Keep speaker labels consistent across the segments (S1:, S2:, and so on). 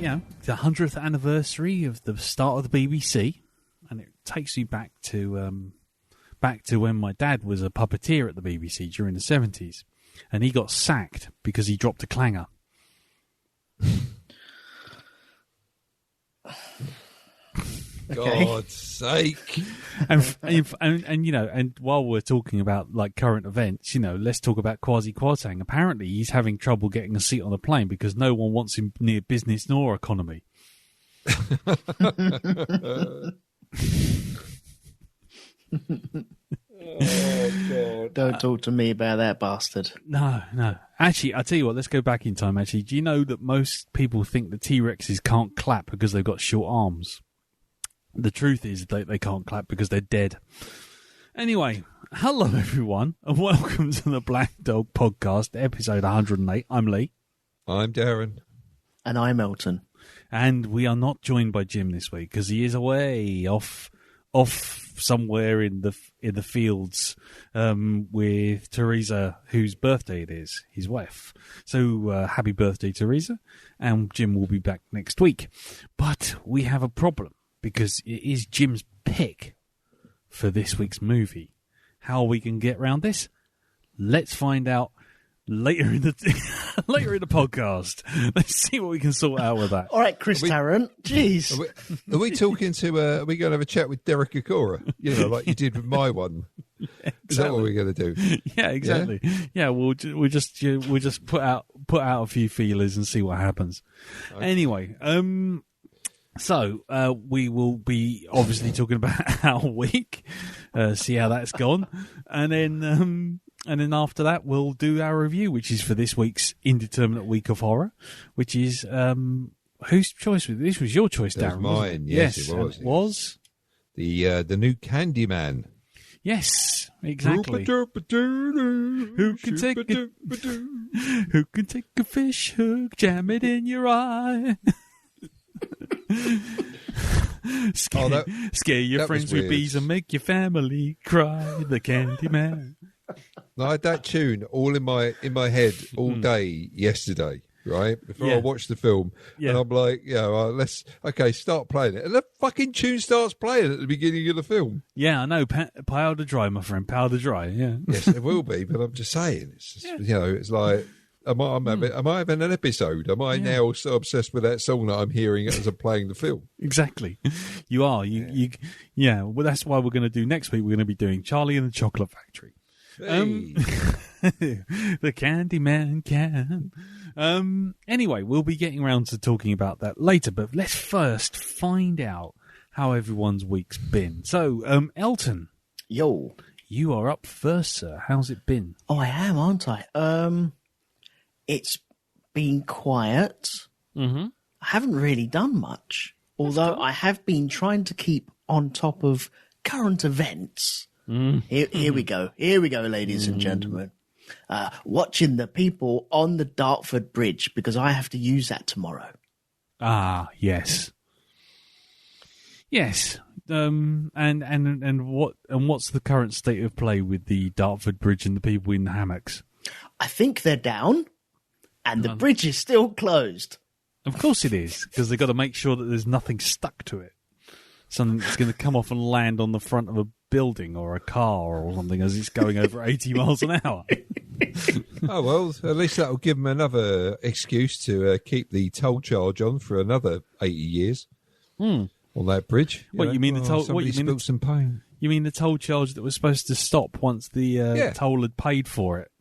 S1: the 100th anniversary of the start of the BBC, and it takes you back to when my dad was a puppeteer at the BBC during the 70s, and he got sacked because he dropped a clanger.
S2: God's sake!
S1: And while we're talking about like current events, let's talk about Kwasi Kwarteng. Apparently, he's having trouble getting a seat on a plane because no one wants him near business nor economy.
S2: Oh God!
S3: Don't talk to me about that bastard.
S1: No. Actually, I'll tell you what. Let's go back in time. Actually, do you know that most people think the T-Rexes can't clap because they've got short arms? The truth is they can't clap because they're dead. Anyway, hello everyone, and welcome to the Black Dog Podcast, episode 108. I'm Lee.
S2: I'm Darren.
S3: And I'm Elton.
S1: And we are not joined by Jim this week because he is away off somewhere in the fields with Teresa, whose birthday it is, his wife. So happy birthday, Teresa. And Jim will be back next week. But we have a problem, because it is Jim's pick for this week's movie. How we can get around this? Let's find out later in the podcast. Let's see what we can sort out with that.
S3: All right, Chris Tarrant. Jeez.
S2: Are we talking to? Are we going to have a chat with Derek Akora? Like you did with my one. Yeah, exactly. Is that what we're going to do?
S1: Yeah, exactly. Yeah, we'll just put out a few feelers and see what happens. Okay. Anyway, So we will be obviously talking about our week, see how that's gone, and then after that we'll do our review, which is for this week's Indeterminate Week of Horror, which is whose choice was this? Was your choice, Darren?
S2: It was mine. Yes, it was.
S1: It was
S2: the new Candyman.
S1: Yes, exactly. Who can take a fish hook, jam it in your eye? Scare your friends with bees and make your family cry. The Candyman.
S2: I had that tune all in my head all day yesterday, right? Before I watched the film. Yeah. And I'm like, start playing it. And the fucking tune starts playing at the beginning of the film.
S1: Yeah, I know. Powder dry, my friend. Powder dry, yeah.
S2: Yes, it will be, but I'm just saying. It's just, it's like... Am I having an episode? Am I now so obsessed with that song that I'm hearing it as I'm playing the film?
S1: Exactly. You are. Well, that's why we're going to do next week. We're going to be doing Charlie and the Chocolate Factory.
S2: Hey.
S1: The Candyman can. Anyway, we'll be getting around to talking about that later, but let's first find out how everyone's week's been. So, Elton.
S3: Yo.
S1: You are up first, sir. How's it been?
S3: Oh, I am, aren't I? It's been quiet.
S1: Mm-hmm.
S3: I haven't really done much, although I have been trying to keep on top of current events. Here we go. Here we go, ladies and gentlemen. Watching the people on the Dartford Bridge, because I have to use that tomorrow.
S1: Ah, yes. Yes. And what's the current state of play with the Dartford Bridge and the people in the hammocks?
S3: I think they're down. And the bridge is still closed.
S1: Of course it is, because they've got to make sure that there's nothing stuck to it. Something that's going to come off and land on the front of a building or a car or something as it's going over 80 miles an hour.
S2: Oh, well, at least that'll give them another excuse to keep the toll charge on for another 80 years on that bridge.
S1: You mean the toll?
S2: Somebody spilled some pain.
S1: You mean the toll charge that was supposed to stop once the toll had paid for it?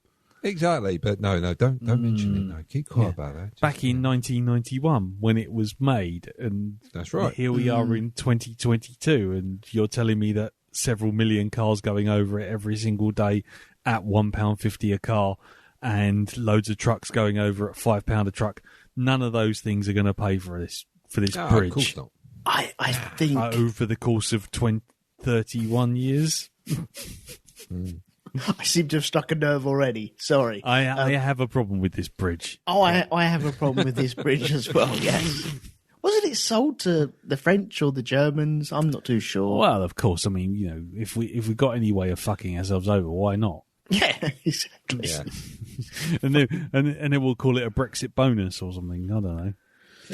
S2: Exactly, but no, don't mention it. No, keep quiet about that.
S1: Back in 1991, when it was made, and
S2: that's right.
S1: Here we are in 2022, and you're telling me that several million cars going over it every single day at £1.50 a car, and loads of trucks going over at £5 a truck. None of those things are going to pay for this bridge.
S2: Of course not.
S3: I think
S1: over the course of 31 years.
S3: I seem to have struck a nerve already. Sorry.
S1: I have a problem with this bridge.
S3: Oh, I have a problem with this bridge as well, yes. Wasn't it sold to the French or the Germans? I'm not too sure.
S1: Well, of course. I mean, if we got any way of fucking ourselves over, why not?
S3: Yeah, exactly.
S2: Yeah.
S1: and then we'll call it a Brexit bonus or something. I don't know.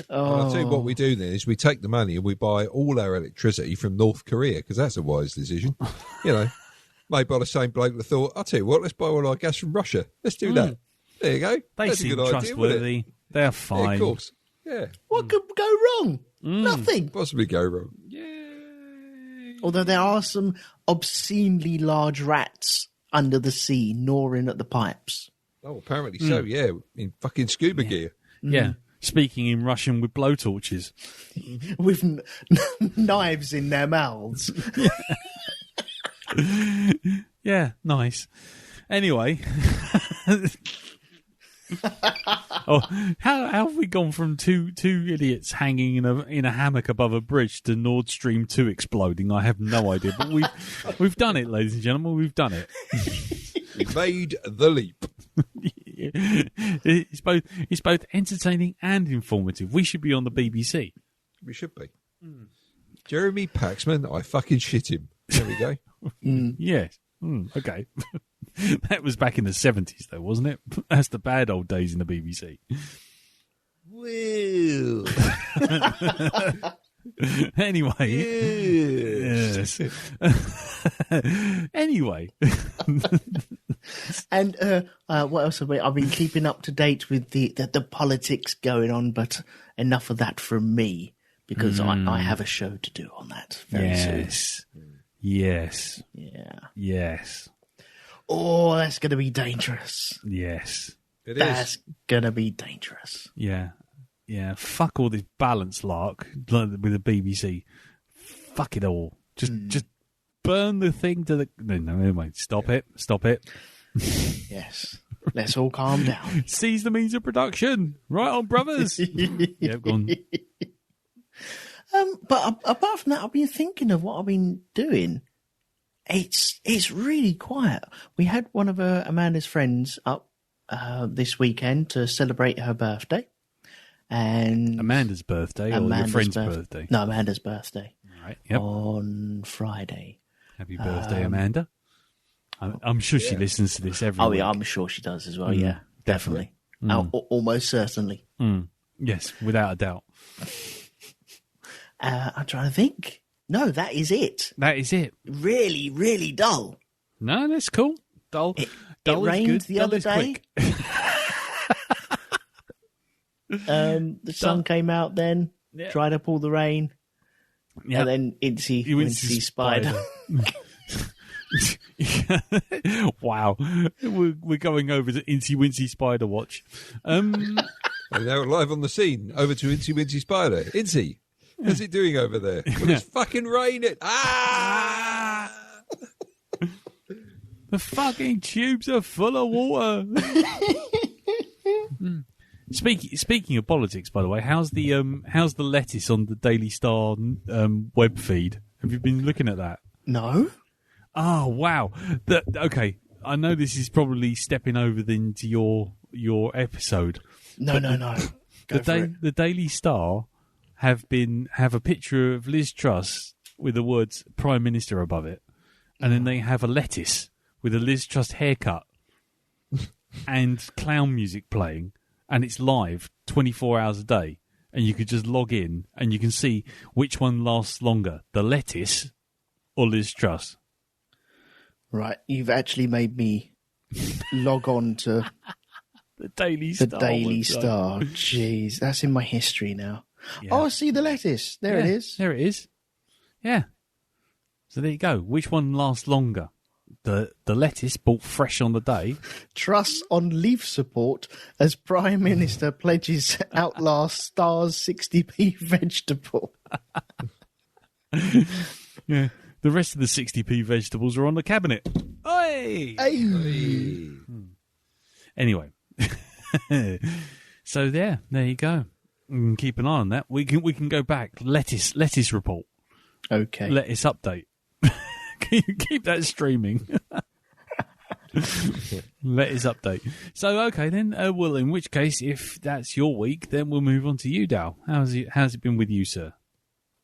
S2: I'll tell you what we do then is we take the money and we buy all our electricity from North Korea, because that's a wise decision. Made by the same bloke that thought, I'll tell you what, let's buy all our gas from Russia. Let's do that. There you go.
S1: They
S2: that's
S1: seem
S2: a good
S1: trustworthy.
S2: Idea,
S1: They're fine.
S2: yeah, of course. Yeah.
S3: What could go wrong? Nothing.
S2: Possibly go wrong.
S3: Although there are some obscenely large rats under the sea gnawing at the pipes.
S2: Oh, apparently so, yeah. In fucking scuba gear.
S1: Yeah. Speaking in Russian with blowtorches.
S3: With knives in their mouths.
S1: Yeah, nice. Anyway. How have we gone from two idiots hanging in a hammock above a bridge to Nord Stream 2 exploding? I have no idea, but we've done it, ladies and gentlemen. We've done it.
S2: We made the leap.
S1: It's both entertaining and informative. We should be on the BBC.
S2: We should be. Jeremy Paxman, I fucking shit him. There we go.
S1: Yes. Okay. That was back in the 70s, though, wasn't it? That's the bad old days in the BBC.
S3: Woo.
S1: Anyway. Yes. Anyway.
S3: And what else have I've been keeping up to date with the politics going on, but enough of that from me, because I have a show to do on that very soon.
S1: Yes.
S3: Yeah.
S1: Yes.
S3: Oh, that's going to be dangerous.
S1: Yes.
S3: That's going to be dangerous.
S1: Yeah. Yeah. Fuck all this balance lark with the BBC. Fuck it all. Just burn the thing to the... No, wait. Stop it.
S3: Yes. Let's all calm down.
S1: Seize the means of production. Right on, brothers. Yeah, go on.
S3: But apart from that, I've been thinking of what I've been doing. It's really quiet. We had one of Amanda's friends up this weekend to celebrate her birthday. And
S1: Amanda's birthday or your friend's birthday?
S3: No, Amanda's birthday.
S1: Right. Yep.
S3: On Friday.
S1: Happy birthday, Amanda. I'm sure she listens to this every week.
S3: Yeah, I'm sure she does as well. Yeah, definitely. Almost certainly.
S1: Yes, without a doubt.
S3: I'm trying to think. No, that is it.
S1: That is it.
S3: Really, really dull.
S1: No, that's cool. Dull. Dull
S3: it rained
S1: is good.
S3: the
S1: Dull
S3: other
S1: is
S3: day. The sun came out then, dried up all the rain.
S1: Yep.
S3: And then Incy Spider.
S1: Wow. We're going over to Incy Wincy Spider Watch.
S2: And now live on the scene, over to Incy Wincy Spider. Incy, what's it doing over there? Well, it's fucking raining. Ah!
S1: The fucking tubes are full of water. Speaking of politics, by the way, how's the lettuce on the Daily Star web feed? Have you been looking at that?
S3: No.
S1: Oh wow! Okay, I know this is probably stepping over into your episode.
S3: No.
S1: The Daily Star have a picture of Liz Truss with the words Prime Minister above it, and then they have a lettuce with a Liz Truss haircut and clown music playing, and it's live 24 hours a day, and you could just log in and you can see which one lasts longer, the lettuce or Liz Truss.
S3: Right, you've actually made me log on to
S1: the Daily Star.
S3: Jeez, that's in my history now.
S1: Yeah.
S3: Oh, I see the lettuce. There it is.
S1: There it is. Yeah. So there you go. Which one lasts longer? The lettuce bought fresh on the day.
S3: Truss on leaf support as Prime Minister pledges outlast Star's 60p vegetable.
S1: Yeah. The rest of the 60p vegetables are on the cabinet. Oi!
S3: Hey!
S1: Anyway. So there you go. Keep an eye on that. We can go back. Lettuce report.
S3: Okay.
S1: Lettuce update. Can you keep that streaming? Lettuce update. So okay then. Well, in which case, if that's your week, then we'll move on to you, Dal. How's it been with you, sir?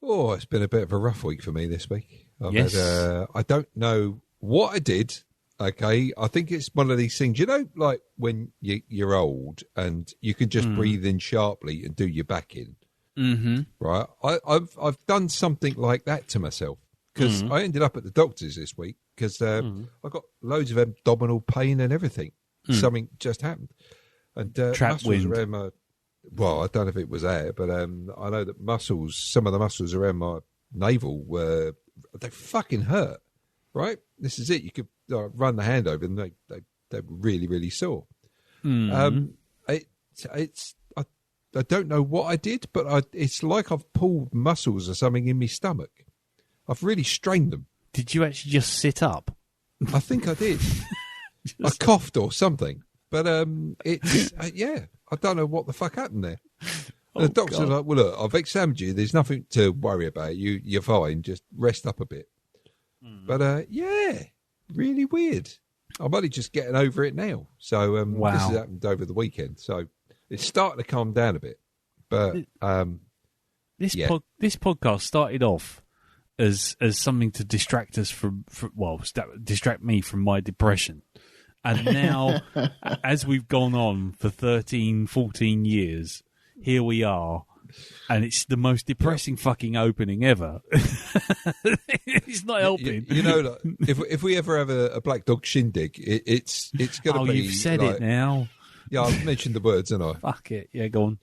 S2: Oh, it's been a bit of a rough week for me this week.
S1: Yes.
S2: I don't know what I did Okay, I think it's one of these things, like when you're old and you can just breathe in sharply and do your back in.
S1: Mm-hmm.
S2: Right, I've done something like that to myself because I ended up at the doctor's this week because I got loads of abdominal pain and everything. Something just happened, and
S1: Trap wind.
S2: around my. Well, I don't know if it was there, but I know that some of the muscles around my navel they fucking hurt. Right, this is it. You could run the hand over, and they were really, really sore. I don't know what I did, but it's like I've pulled muscles or something in my stomach. I've really strained them.
S1: Did you actually just sit up?
S2: I think I did. I coughed or something, but it's I don't know what the fuck happened there. The doctor's like, well, look, I've examined you. There's nothing to worry about. You're fine. Just rest up a bit. But really weird. I'm only just getting over it now. So this has happened over the weekend. So it's starting to calm down a bit. But
S1: this podcast started off as something to distract us distract me from my depression. And now, as we've gone on for 13, 14 years, here we are. And it's the most depressing fucking opening ever. It's not helping.
S2: Like, if we ever have a Black Dog shindig, it's going to be... Oh,
S1: you've said it now.
S2: Yeah, I've mentioned the words, haven't I?
S1: Fuck it. Yeah, go on.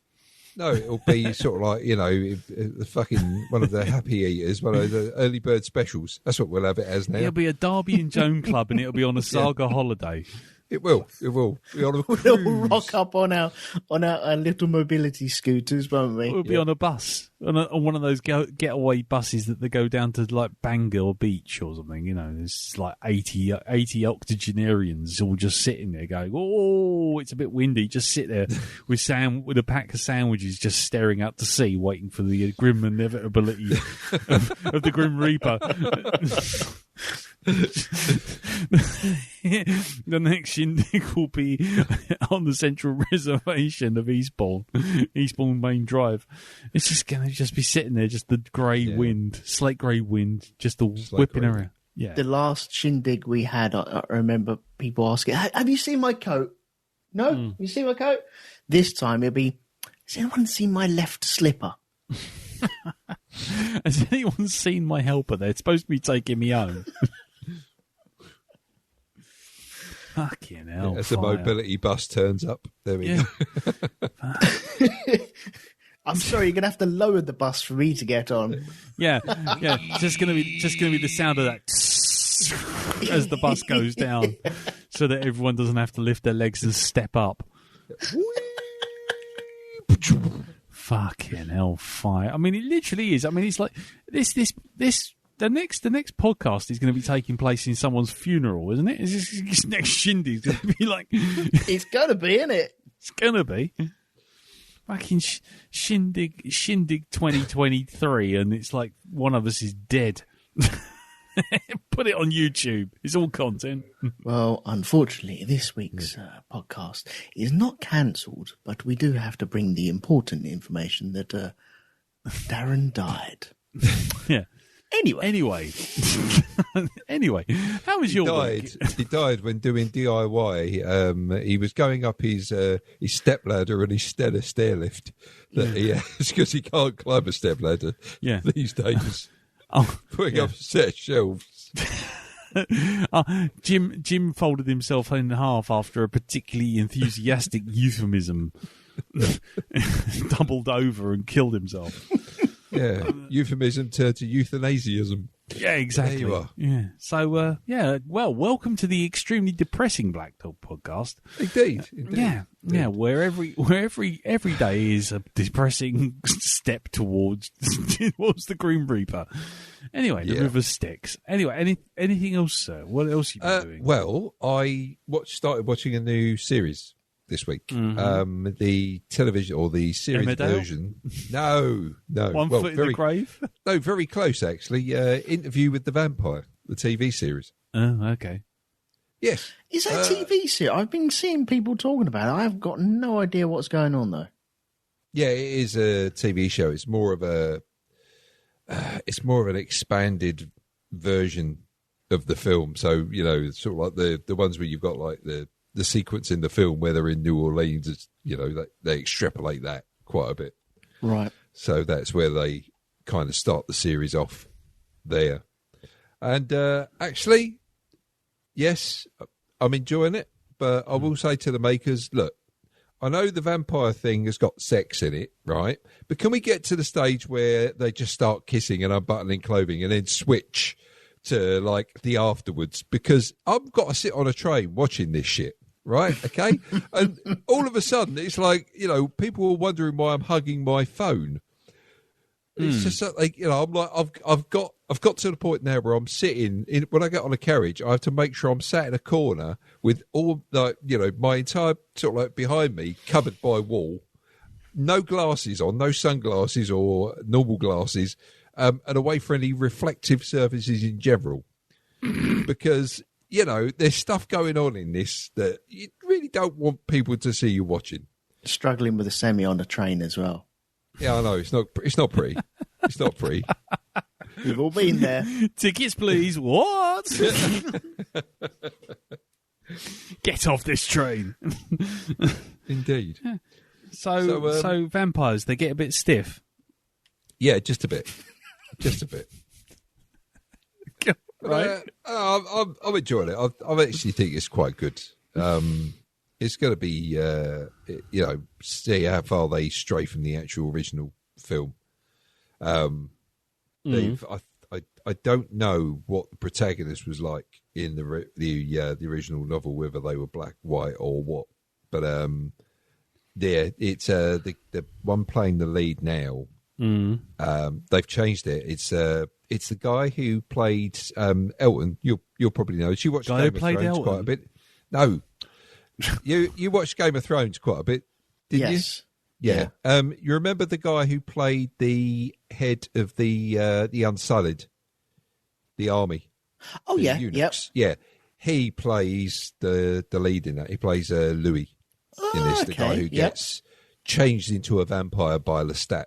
S2: No, it'll be sort of like, the fucking one of the happy eaters, one of the early bird specials. That's what we'll have it as now.
S1: It'll be a Darby and Joan club, and it'll be on a saga holiday.
S2: It will. We'll
S3: rock up on our little mobility scooters, won't we?
S1: We'll be on a bus, on one of those getaway buses that they go down to like Bangor Beach or something. There's like 80 octogenarians all just sitting there going, "Oh, it's a bit windy." Just sit there with a pack of sandwiches, just staring out to sea, waiting for the grim inevitability of the Grim Reaper. The next shindig will be on the central reservation of Eastbourne Main Drive. It's just going to be sitting there, just the slate grey wind, just whipping around. Yeah.
S3: The last shindig we had, I remember people asking, "Have you seen my coat?" No, you see my coat? This time it'll be, "Has anyone seen my left slipper?"
S1: Has anyone seen my helper? They're supposed to be taking me home. Fucking hell.
S2: As the mobility bus turns up, there we go.
S3: I'm sorry, you're gonna have to lower the bus for me to get on.
S1: Yeah. Just gonna be the sound of that as the bus goes down, so that everyone doesn't have to lift their legs and step up. Fucking hell, fire! I mean, it literally is. I mean, it's like this. The next podcast is going to be taking place in someone's funeral, isn't it? This next shindig is going to be like...
S3: It's going to be, isn't it?
S1: It's going to be. Fucking shindig 2023, and it's like one of us is dead. Put it on YouTube. It's all content.
S3: Well, unfortunately, this week's podcast is not cancelled, but we do have to bring the important information that Darren died.
S1: Yeah.
S3: Anyway,
S1: how was your week?
S2: He died when doing DIY. He was going up his stepladder and his stair lift that he has because he can't climb a stepladder these days. Putting up a set of shelves.
S1: Jim folded himself in half after a particularly enthusiastic euphemism. Doubled over and killed himself.
S2: Yeah, euphemism turned to euthanasiaism.
S1: Yeah, exactly.
S2: There you are.
S1: Yeah. So, well, welcome to the extremely depressing Black Dog podcast.
S2: Indeed.
S1: Yeah. Where every day is a depressing step towards the Grim Reaper. Anyway, the River Styx. Anyway, anything else, sir? What else have you been doing?
S2: Well, I started watching a new series this week.
S1: Mm-hmm.
S2: The television or the series
S1: Emmerdale?
S2: Version. No.
S1: One foot in the grave?
S2: No, very close actually. Interview with the Vampire, the TV series.
S1: Oh, okay.
S2: Yes.
S3: Is that a TV series? I've been seeing people talking about it. I've got no idea what's going on though.
S2: Yeah, it is a TV show. It's more of an expanded version of the film. So, sort of like the ones where you've got like the sequence in the film where they're in New Orleans, they extrapolate that quite a bit.
S3: Right.
S2: So that's where they kind of start the series off there. And actually, yes, I'm enjoying it, but I will say to the makers, look, I know the vampire thing has got sex in it, right? But can we get to the stage where they just start kissing and unbuttoning clothing and then switch to like the afterwards? Because I've got to sit on a train watching this shit, right? Okay. And all of a sudden it's like, people are wondering why I'm hugging my phone. It's just like, I'm like, I've got to the point now where I'm sitting in, when I get on a carriage, I have to make sure I'm sat in a corner with all like, my entire sort of like behind me covered by wall, no glasses on, no sunglasses or normal glasses, and away from any reflective surfaces in general, because, there's stuff going on in this that you really don't want people to see you watching.
S3: Struggling with a semi on the train as well.
S2: Yeah, I know. It's not pretty. It's not pretty.
S3: We've all been there.
S1: Tickets, please. What? Get off this train.
S2: Indeed.
S1: So vampires, they get a bit stiff.
S2: Yeah, just a bit. Just a bit.
S1: Right.
S2: I'm enjoying it. I actually think it's quite good. It's going to be, see how far they stray from the actual original film. I don't know what the protagonist was like in the original novel, whether they were black, white, or what. But it's the one playing the lead now. They've changed it. It's the guy who played Elton. You'll probably know. You watched Game of Thrones Elton? Quite a bit. No. You watched Game of Thrones quite a bit, didn't you? Yeah. You remember the guy who played the head of the Unsullied, the army?
S3: Oh, yeah.
S2: Eunuchs? Yeah. He plays the lead in that. He plays Louis in this, the guy who gets changed into a vampire by Lestat.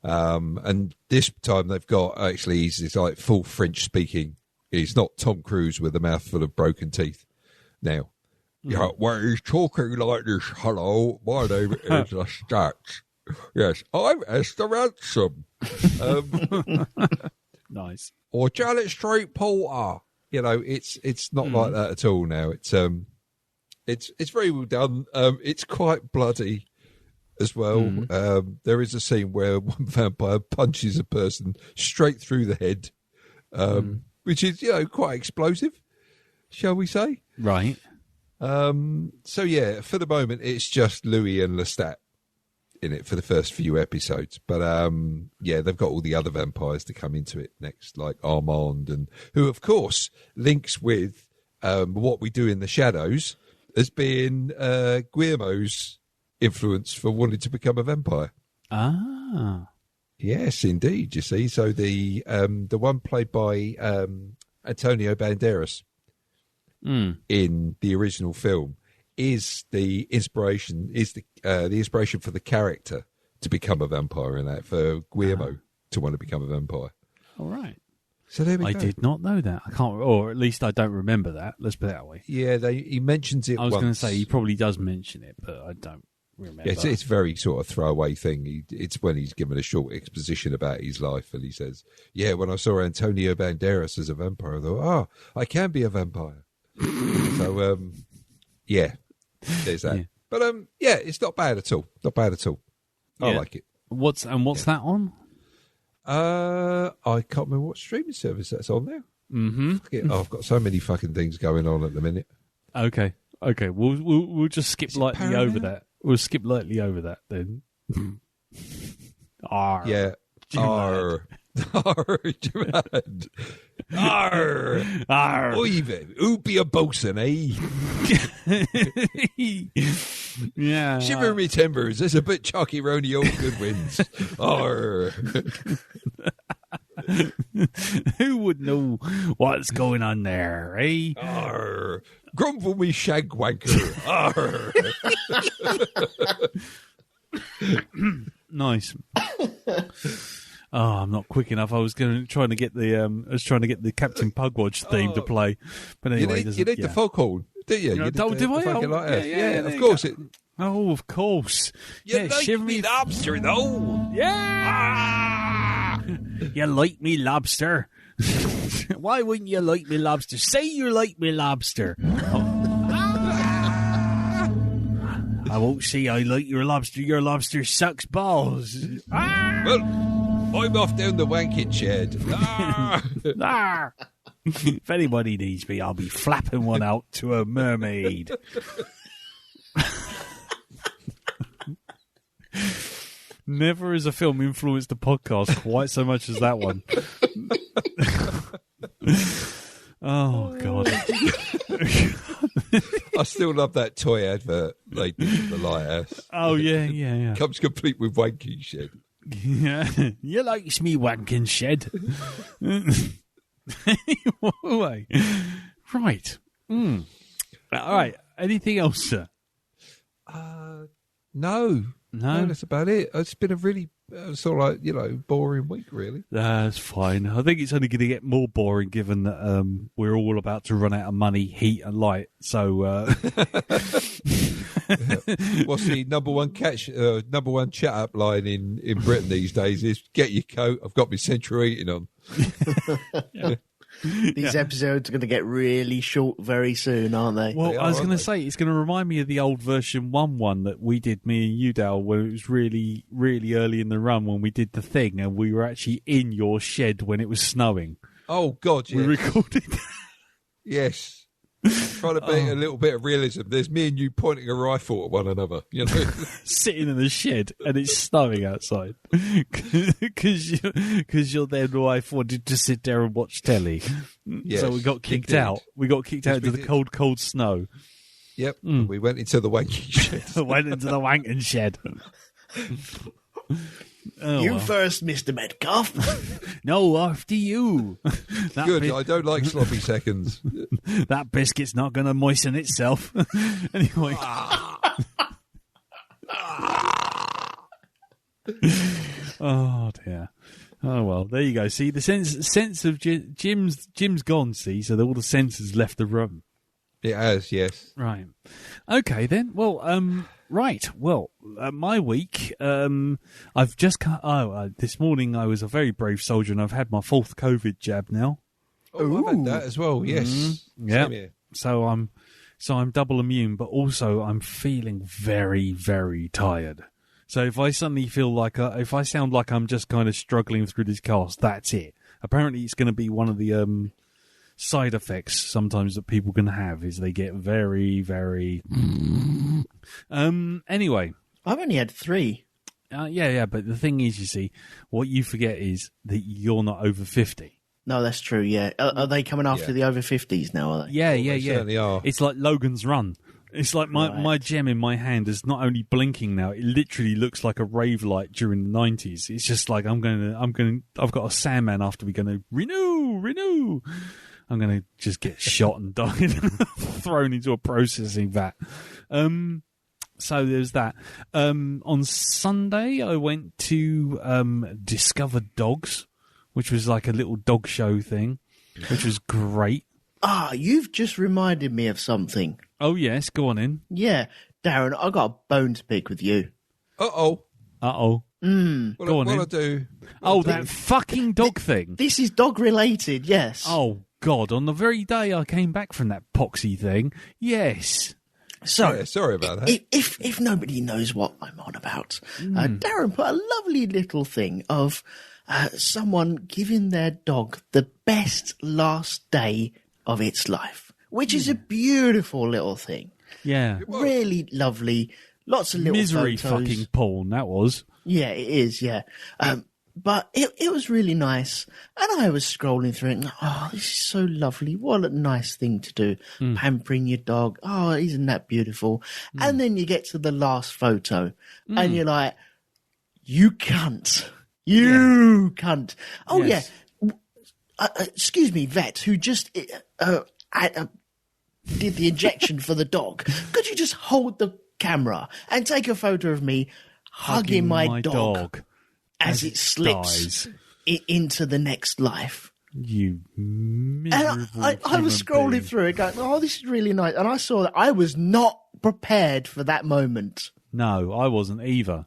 S2: And this time they've got, actually, he's like full French speaking. He's not Tom Cruise with a mouthful of broken teeth now. Yeah, well, he's talking like this. Hello, my name is Lestat. Yes, I'm Esther Ransom.
S1: Nice.
S2: Or Janet Street Porter. It's not like that at all now. It's very well done. It's quite bloody as well. There is a scene where one vampire punches a person straight through the head, which is quite explosive, shall we say?
S1: Right.
S2: So yeah, for the moment, it's just Louis and Lestat in it for the first few episodes. But they've got all the other vampires to come into it next, like Armand, and who, of course, links with What We Do in the Shadows as being Guillermo's influence for wanting to become a vampire.
S1: Ah,
S2: yes, indeed. You see, so the one played by Antonio Banderas. In the original film is the inspiration for the character to become a vampire in that, for Guillermo to want to become a vampire.
S1: All right.
S2: So there we go.
S1: I did not know that. I can't, or at least I don't remember that. Let's put it that way.
S2: Yeah, he mentions it.
S1: I was
S2: going
S1: to say he probably does mention it, but I don't remember.
S2: Yeah, it's very sort of throwaway thing. It's when he's given a short exposition about his life, and he says, "Yeah, when I saw Antonio Banderas as a vampire, I thought, I can be a vampire." So, there's that. Yeah. But, it's not bad at all. Not bad at all. I like it.
S1: What's that on?
S2: I can't remember what streaming service that's on now.
S1: Mm-hmm.
S2: I've got so many fucking things going on at the minute.
S1: Okay. We'll just skip lightly over that. We'll skip lightly over that then. Arr.
S2: Yeah. Arr. Arr, Jimad. Arr.
S1: Arr.
S2: Oive. Oopie a bosun, eh?
S1: Yeah.
S2: Shiver me timbers. There's a bit chalky round the old good winds. Arr.
S1: Who would know what's going on there, eh?
S2: Arr. Grumble me shagwanker. Arr.
S1: Nice. Oh, I'm not quick enough. I was trying to get the Captain Pugwatch theme to play, but anyway,
S2: you need the foghorn, do you?
S1: Do I?
S2: Of course.
S1: Of course.
S2: You like me lobster, though.
S1: Yeah. You like me lobster. Why wouldn't you like me lobster? Say you like me lobster. I won't say I like your lobster. Your lobster sucks balls.
S2: Well, I'm off down the wanking shed.
S1: If anybody needs me, I'll be flapping one out to a mermaid. Never has a film influenced the podcast quite so much as that one. Oh, God.
S2: I still love that toy advert they did in the lighthouse.
S1: Oh, yeah.
S2: Comes complete with wanking shed.
S1: Yeah. You likes me wanking shed. Anyway. Right. All right. Anything else, sir?
S2: No, that's about it. It's been a really sort of like, boring week, really.
S1: That's fine. I think it's only going to get more boring given that we're all about to run out of money, heat and light. So
S2: what's the number one chat up line in Britain these days is get your coat, I've got my central heating on.
S3: These episodes are going to get really short very soon, aren't they?
S1: Well, I was going to say, it's going to remind me of the old version 1 that we did, me and you, Dale, where it was really, really early in the run when we did the thing and we were actually in your shed when it was snowing.
S2: Oh, God, yes.
S1: We recorded
S2: Yes. Trying to bring a little bit of realism. There's me and you pointing a rifle at one another,
S1: sitting in the shed and it's snowing outside because your then wife wanted to sit there and watch telly.
S2: Yes,
S1: so we got kicked out. We got kicked out into the cold snow.
S2: Yep. We went into the wanking shed.
S1: Went into the wanking shed.
S3: You first, Mr. Metcalf.
S1: No, after you.
S2: Good, I don't like sloppy seconds.
S1: That biscuit's not going to moisten itself. Anyway. Oh, dear. Oh, well, there you go. See, the sense of Jim's gone, see, so all the senses left the room.
S2: It has, yes.
S1: Right. Okay, then. Well, right. Well, my week, I've just this morning I was a very brave soldier and I've had my 4th COVID jab now.
S2: Oh, I've had that as well, yes.
S1: Mm-hmm. Yeah. So I'm double immune, but also I'm feeling very, very tired. So if I suddenly feel like, if I sound like I'm just kind of struggling through this cast, that's it. Apparently it's going to be one of the side effects sometimes that people can have is they get very, very... Anyway.
S3: I've only had 3.
S1: Yeah, but the thing is, you see, what you forget is that you're not over 50.
S3: No, that's true, yeah. Are they coming after the over 50s now, are they?
S1: Yeah,
S2: They certainly are.
S1: It's like Logan's Run. It's like my gem in my hand is not only blinking now, it literally looks like a rave light during the 90s. It's just like I've got a Sandman after we're going to renew. I'm going to just get shot and die thrown into a processing vat. So there's that. On Sunday, I went to Discover Dogs, which was like a little dog show thing, which was great.
S3: You've just reminded me of something.
S1: Oh, yes. Go on in.
S3: Yeah. Darren, I got a bone to pick with you.
S2: Uh-oh.
S1: Uh-oh. Go on in.
S2: I do?
S1: That fucking dog thing.
S3: This is dog-related, yes.
S1: Oh, God. On the very day I came back from that poxy thing, yes.
S3: So,
S2: yeah, sorry about that.
S3: If nobody knows what I'm on about, Darren put a lovely little thing of someone giving their dog the best last day of its life, which is a beautiful little thing.
S1: Yeah.
S3: Really lovely. Lots of little
S1: misery
S3: photos.
S1: Fucking porn, that was.
S3: Yeah, it is, yeah. But it was really nice. And I was scrolling through it and, this is so lovely. What a nice thing to do. Pampering your dog. Oh, isn't that beautiful? And then you get to the last photo and you're like, you cunt. You cunt. Oh, yes. Yeah. Excuse me, vet, who just did the injection for the dog. Could you just hold the camera and take a photo of me hugging my dog as it slips into the next life.
S1: You miserable
S3: And I was scrolling
S1: being.
S3: through it going, oh, this is really nice. And I saw that I was not prepared for that moment.
S1: No, I wasn't either.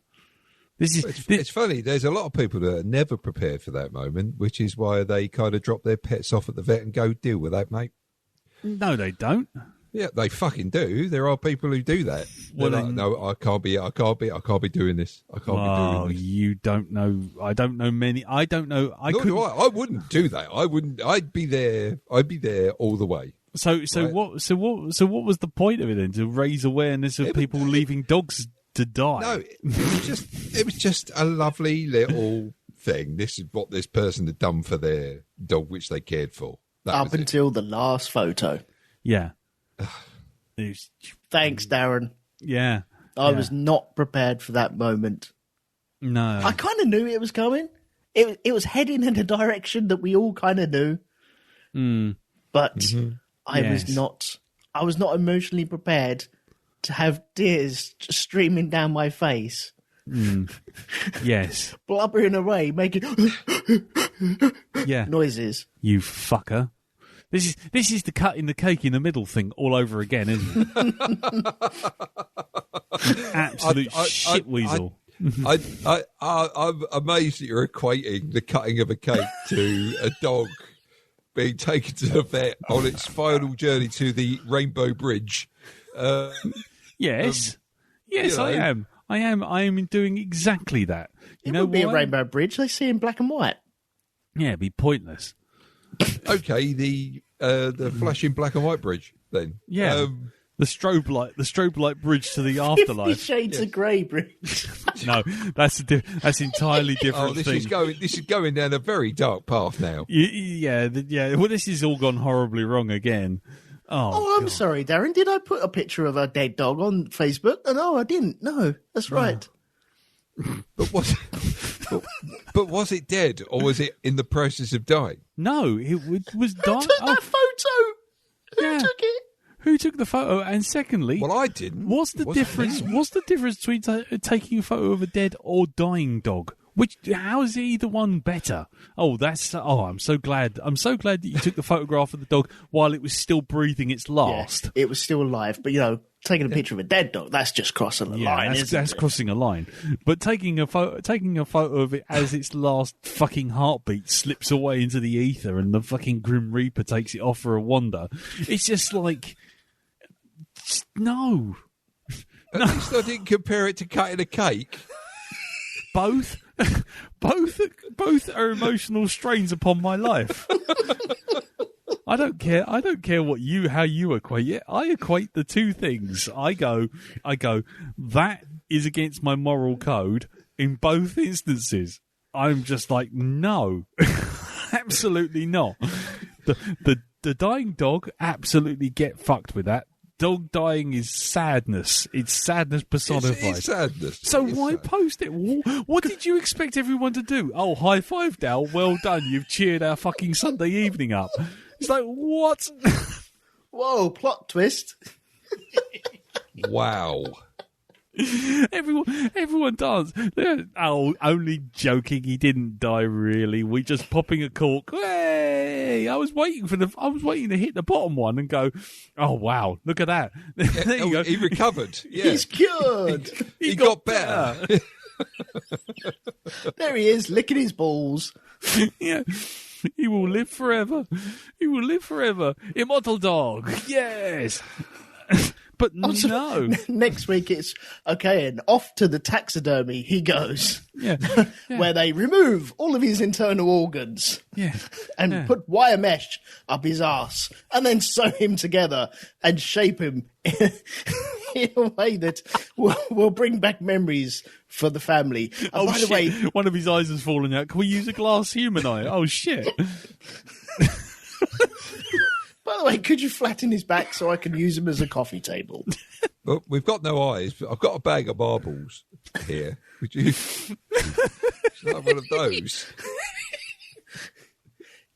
S2: It's funny. There's a lot of people that are never prepared for that moment, which is why they kind of drop their pets off at the vet and go, deal with that, mate.
S1: No, they don't.
S2: Yeah, they fucking do. There are people who do that.
S1: Well,
S2: They're like, no, I can't be doing this. I can't be doing this.
S1: You don't know. I don't know many. I don't know.
S2: Nor do I. I wouldn't do that. I wouldn't. I'd be there all the way.
S1: So
S2: Right.
S1: what was the point of it then? To raise awareness of people leaving dogs to die?
S2: No, it was just a lovely little thing. This is what this person had done for their dog, which they cared for. That
S3: Up
S2: was it.
S3: until the last photo.
S1: Yeah.
S3: Thanks, Darren.
S1: Yeah.
S3: I was not prepared for that moment.
S1: No.
S3: I kind of knew it was coming. It was heading in a direction that we all kind of knew. But I was not emotionally prepared to have tears just streaming down my face.
S1: Yes.
S3: Blubbering away, making
S1: Yeah.
S3: noises.
S1: You fucker. This is the cutting the cake in the middle thing all over again, isn't it? Absolute shit weasel.
S2: I'm amazed that you're equating the cutting of a cake to a dog being taken to the vet on its final journey to the Rainbow Bridge.
S1: Yes. Yes,
S2: you know.
S1: I am. I am doing exactly that. You
S3: It
S1: know
S3: would be a
S1: why?
S3: rainbow bridge. They see in black and white.
S1: Yeah, it'd be pointless.
S2: Okay, the flashing black and white bridge then.
S1: Yeah. The strobe light bridge to the
S3: 50
S1: afterlife.
S3: Shades of Grey bridge.
S1: No, that's entirely different
S2: Oh, this
S1: thing.
S2: is going down a very dark path now.
S1: Yeah. Well, this has all gone horribly wrong again.
S3: Oh, I'm sorry, Darren. Did I put a picture of a dead dog on Facebook? Oh, no, I didn't. No, that's right.
S2: But was it dead or was it in the process of dying?
S1: No, it was
S3: Who
S1: dying.
S3: took that photo? Who
S1: Yeah.
S3: took it?
S1: Who took the photo? And secondly,
S2: Well, I didn't.
S1: what's the difference? What's the difference between taking a photo of a dead or dying dog? How is either one better? I'm so glad. I'm so glad that you took the photograph of the dog while it was still breathing its last.
S3: Yeah, it was still alive, but taking a picture of a dead dog, that's just crossing the line,
S1: that's
S3: isn't it?
S1: crossing a line. But taking a photo of it as its last fucking heartbeat slips away into the ether, and the fucking Grim Reaper takes it off for a wander. It's just like, no.
S2: At least I didn't compare it to cutting a cake.
S1: Both are emotional strains upon my life. I don't care how you equate it. I equate the two things. I go, that is against my moral code in both instances. I'm just like, no, absolutely not. The dying dog, absolutely get fucked with that. Dog dying is sadness. It's sadness personified.
S2: It's sadness.
S1: So
S2: It's
S1: why
S2: sad.
S1: post it? What did you expect everyone to do? Oh, high five, Dal. Well done. You've cheered our fucking Sunday evening up. It's like, what?
S3: Whoa, plot twist.
S2: Wow.
S1: Everyone does. Oh, only joking. He didn't die, really. We just popping a cork. Hey, I was waiting to hit the bottom one and go, oh wow, look at that. There you go.
S2: He recovered. Yeah.
S3: He's cured.
S2: He got better.
S3: There he is, licking his balls.
S1: Yeah. He will live forever. He will live forever. Immortal dog. Yes. But no.
S3: Next week it's okay, and off to the taxidermy he goes.
S1: Yeah.
S3: Where they remove all of his internal organs
S1: Yeah.
S3: and put wire mesh up his ass and then sew him together and shape him in a way that will bring back memories for the family. And
S1: Oh,
S3: by
S1: shit.
S3: the way,
S1: One of his eyes has fallen out. Can we use a glass human eye? Oh, shit.
S3: by the way, could you flatten his back so I can use him as a coffee table?
S2: Well, we've got no eyes, but I've got a bag of marbles here. Would you have one of those?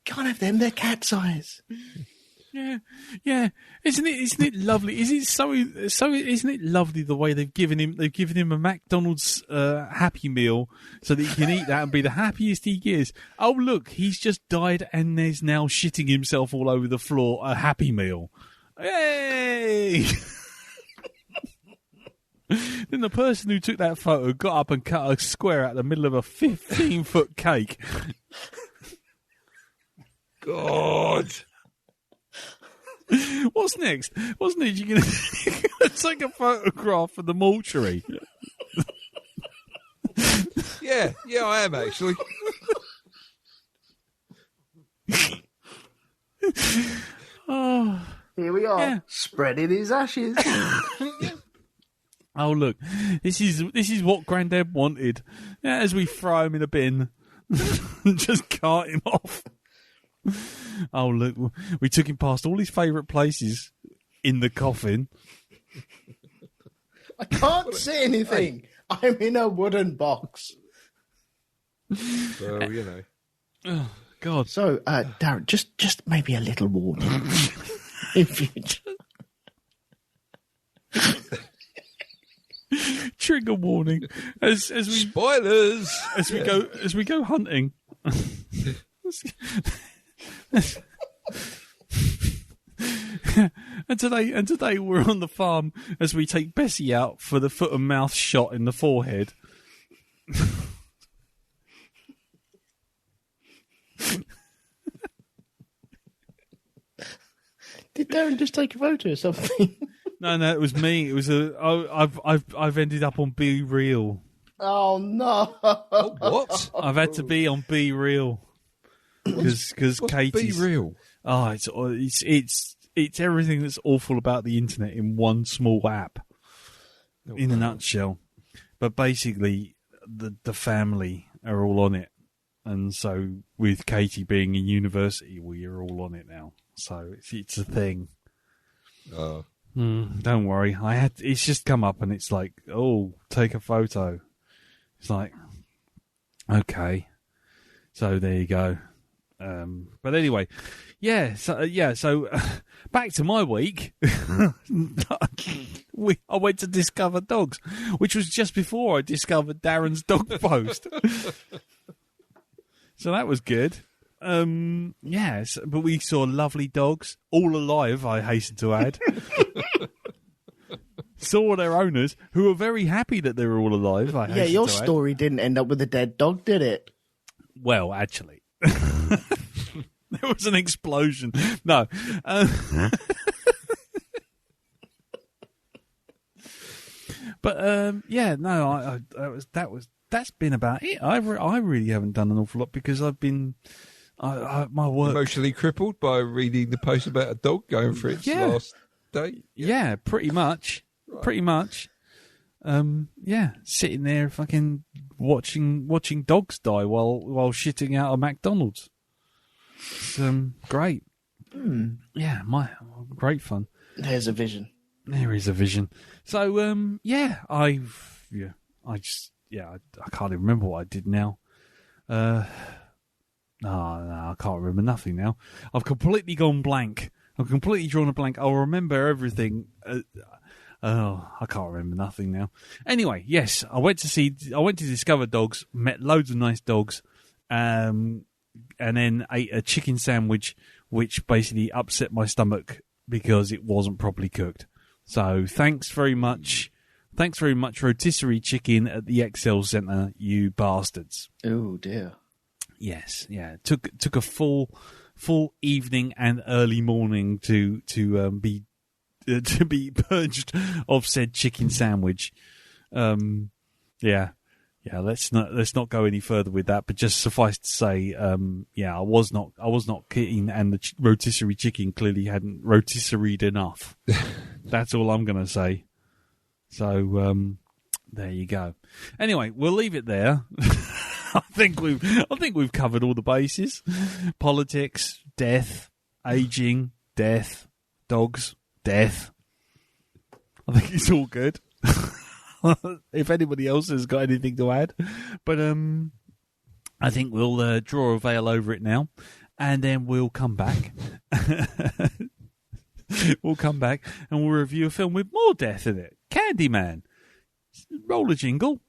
S3: Can't have them, they're cat's eyes.
S1: Yeah. Isn't it lovely? Isn't it lovely the way they've given him a McDonald's Happy Meal so that he can eat that and be the happiest he is. Oh look, he's just died and there's now shitting himself all over the floor a Happy Meal. Yay! Then the person who took that photo got up and cut a square out the middle of a 15-foot cake.
S2: God.
S1: What's next? You're going to take a photograph of the mortuary?
S2: Yeah, I am actually.
S3: Oh, here we are, spreading his ashes.
S1: Oh look, this is what Grandad wanted. Yeah, as we throw him in a bin, and just cart him off. Oh look, we took him past all his favourite places in the coffin.
S3: I can't see anything. I'm in a wooden box.
S2: Well, you know.
S1: Oh God.
S3: So, Darren, just maybe a little warning. If you
S1: trigger warning as we
S2: spoilers
S1: as we go hunting. And today we're on the farm as we take Bessie out for the foot and mouth shot in the forehead.
S3: Did Darren just take a photo or something?
S1: No, it was me. It was I've ended up on Be Real.
S3: Oh no!
S2: Oh, what?
S1: I've had to be on Be Real because Katie's
S2: Be Real.
S1: Oh, it's everything that's awful about the internet in one small app. In a nutshell. But basically, the family are all on it, and so with Katie being in university, we are all on it now. So it's a thing.
S2: Oh.
S1: Don't worry. It's just come up and it's like, oh, take a photo. It's like, okay. So there you go. But anyway, so back to my week. I went to discover dogs, which was just before I discovered Darren's dog post. So that was good. Yes, but we saw lovely dogs, all alive, I hasten to add. Saw their owners, who were very happy that they were all alive.
S3: Your story didn't end up with a dead dog, did it?
S1: Well, actually. There was an explosion. No. But that's been about it. I really haven't done an awful lot because I've been my work
S2: emotionally crippled by reading the post about a dog going for its last day.
S1: Yeah, pretty much. Right. Pretty much. Sitting there fucking watching dogs die while shitting out of McDonald's. It's great. Yeah, great fun.
S3: There's a vision.
S1: There is a vision. So I can't even remember what I did now. No, I can't remember nothing now. I've completely gone blank. I've completely drawn a blank. I'll remember everything. I can't remember nothing now. Anyway, yes, I went to discover dogs, met loads of nice dogs, and then ate a chicken sandwich, which basically upset my stomach because it wasn't properly cooked. So thanks very much, rotisserie chicken at the Excel Centre, you bastards.
S3: Oh dear.
S1: Yes, yeah. Took a full evening and early morning to be purged of said chicken sandwich. Let's not go any further with that. But just suffice to say, I was not keen, and the rotisserie chicken clearly hadn't rotisseried enough. That's all I'm going to say. So there you go. Anyway, we'll leave it there. I think we've covered all the bases: politics, death, aging, death, dogs, death. I think it's all good. If anybody else has got anything to add, but I think we'll draw a veil over it now, and then we'll come back We'll come back and we'll review a film with more death in it. Candyman. Roll a jingle.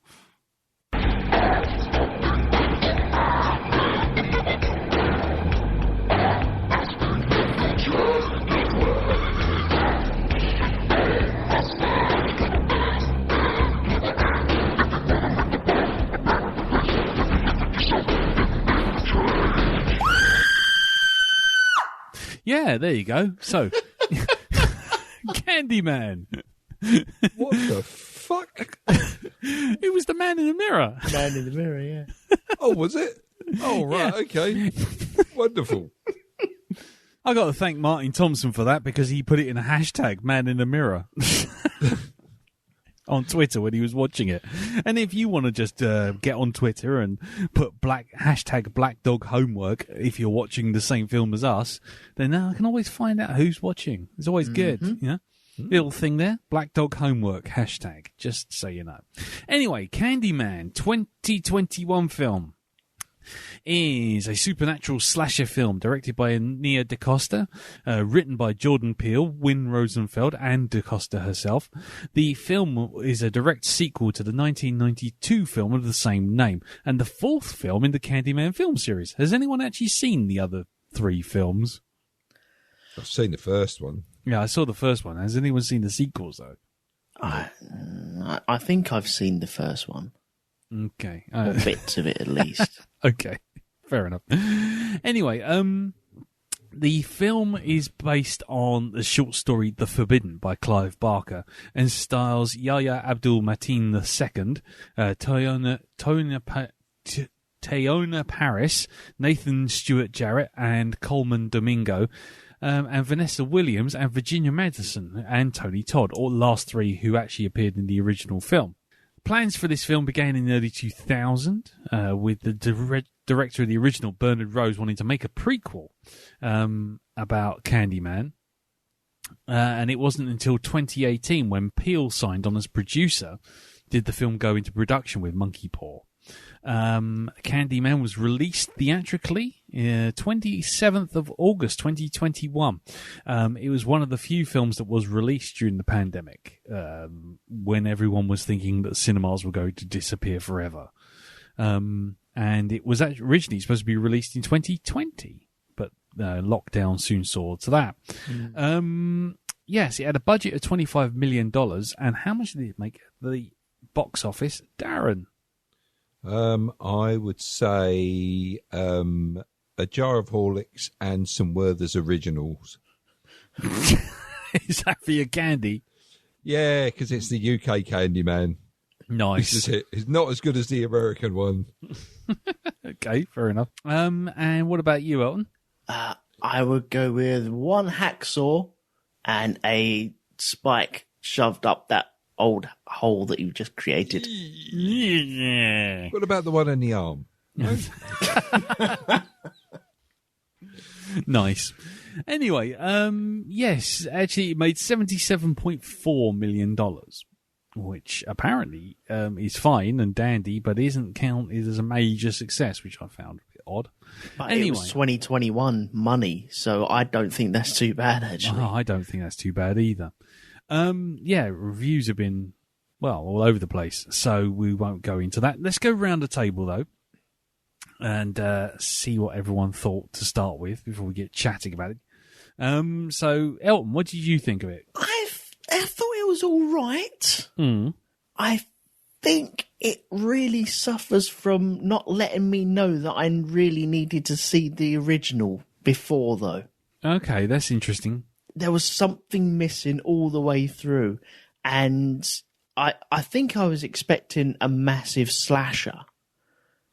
S1: Yeah, there you go. So, Candyman.
S2: What the fuck?
S1: It was the man in the mirror.
S3: Man in the mirror, yeah.
S2: Oh, was it? Oh, right, okay. Wonderful.
S1: I got to thank Martin Thompson for that because he put it in a hashtag, man in the mirror. On Twitter when he was watching it. And if you want to just get on Twitter and put hashtag Black Dog Homework if you're watching the same film as us, then I can always find out who's watching. It's always good, you know. Little thing there, Black Dog Homework hashtag, just so you know. Anyway, Candyman 2021 film is a supernatural slasher film directed by Nia DaCosta, written by Jordan Peele, Wynne Rosenfeld, and DaCosta herself. The film is a direct sequel to the 1992 film of the same name, and the fourth film in the Candyman film series. Has anyone actually seen the other three films?
S2: I've seen the first one.
S1: Yeah, I saw the first one. Has anyone seen the sequels, though?
S3: I think I've seen the first one.
S1: Okay.
S3: Or bits of it, at least.
S1: Okay, fair enough. Anyway, the film is based on the short story The Forbidden by Clive Barker and stars Yahya Abdul-Mateen II, Teyona Paris, Nathan Stewart Jarrett, and Coleman Domingo, and Vanessa Williams and Virginia Madsen and Tony Todd, all last three who actually appeared in the original film. Plans for this film began in early 2000, with the director of the original, Bernard Rose, wanting to make a prequel about Candyman. And it wasn't until 2018 when Peele signed on as producer did the film go into production with Monkey Paw. Candyman was released theatrically 27th of August 2021. It was one of the few films that was released during the pandemic, when everyone was thinking that cinemas were going to disappear forever. And it was originally supposed to be released in 2020, but lockdown soon saw to that. Yes, it had a budget of $25 million. And how much did it make at the box office, Darren?
S2: I would say a jar of Horlicks and some Werther's Originals.
S1: Is that for your candy?
S2: Yeah, because it's the UK Candyman.
S1: Nice.
S2: This is it. It's not as good as the American one.
S1: Okay, fair enough. And what about you, Elton?
S3: I would go with one hacksaw and a spike shoved up that old hole that you just created.
S1: Yeah.
S2: What about the one in the arm? No?
S1: Nice. Anyway, yes, actually it made $77.4 million, which apparently is fine and dandy, but isn't counted as a major success, which I found a bit odd.
S3: But
S1: anyway,
S3: it was 2021 money, so I don't think that's too bad, actually.
S1: I don't think that's too bad either. Yeah, reviews have been, well, all over the place, so we won't go into that. Let's go round the table, though, and see what everyone thought to start with before we get chatting about it. So, Elton, what did you think of it?
S3: I thought it was all right. I think it really suffers from not letting me know that I really needed to see the original before, though.
S1: Okay, that's interesting.
S3: There was something missing all the way through, and I think I was expecting a massive slasher,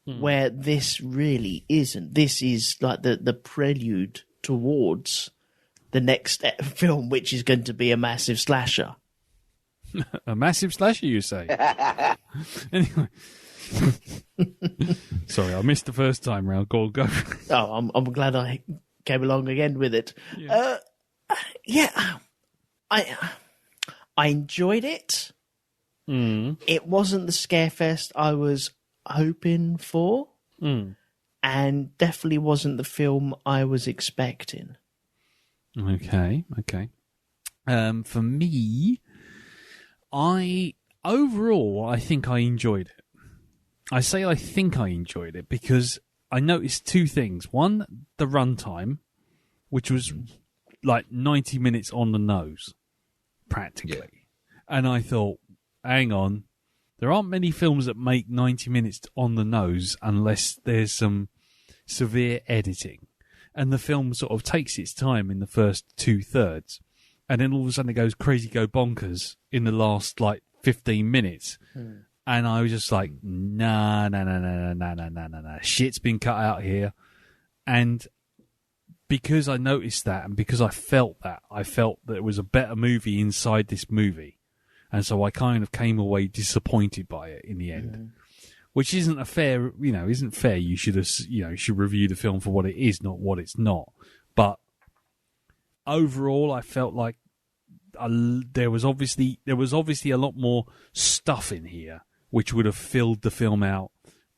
S3: where this really isn't. This is like the prelude towards the next film, which is going to be a massive slasher.
S1: A massive slasher, you say? Anyway. Sorry, I missed the first time round. Go.
S3: Oh, I'm glad I came along again with it. Yeah. I enjoyed it. It wasn't the scarefest I was hoping for, and definitely wasn't the film I was expecting.
S1: Okay. For me, I think I enjoyed it. I say I think I enjoyed it because I noticed two things. One, the runtime, which was like 90 minutes on the nose, practically. Yeah. And I thought, hang on, there aren't many films that make 90 minutes on the nose unless there's some severe editing. And the film sort of takes its time in the first 2/3. And then all of a sudden it goes crazy, go bonkers in the last like 15 minutes. And I was just like, nah. Shit's been cut out here. And because I noticed that and because I felt that it was a better movie inside this movie. And so I kind of came away disappointed by it in the end. Which isn't fair. You should review the film for what it is, not what it's not. But overall, I felt like there was obviously a lot more stuff in here which would have filled the film out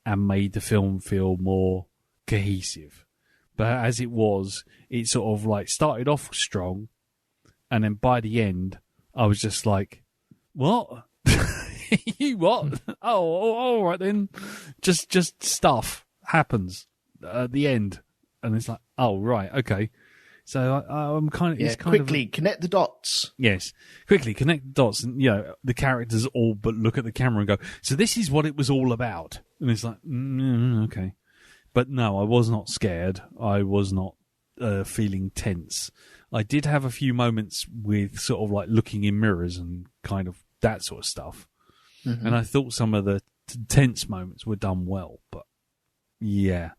S1: and made the film feel more cohesive. But as it was, it sort of like started off strong, and then by the end, I was just like, "What? You what? Oh, all right then." Just stuff happens at the end, and it's like, "Oh, right, okay." So I'm kind of
S3: quickly connect the dots.
S1: Yes, quickly connect the dots, and the characters all but look at the camera and go, "So this is what it was all about." And it's like, okay, but no, I was not scared. I was not feeling tense. I did have a few moments with sort of like looking in mirrors and kind of that sort of stuff, and I thought some of the tense moments were done well, but yeah,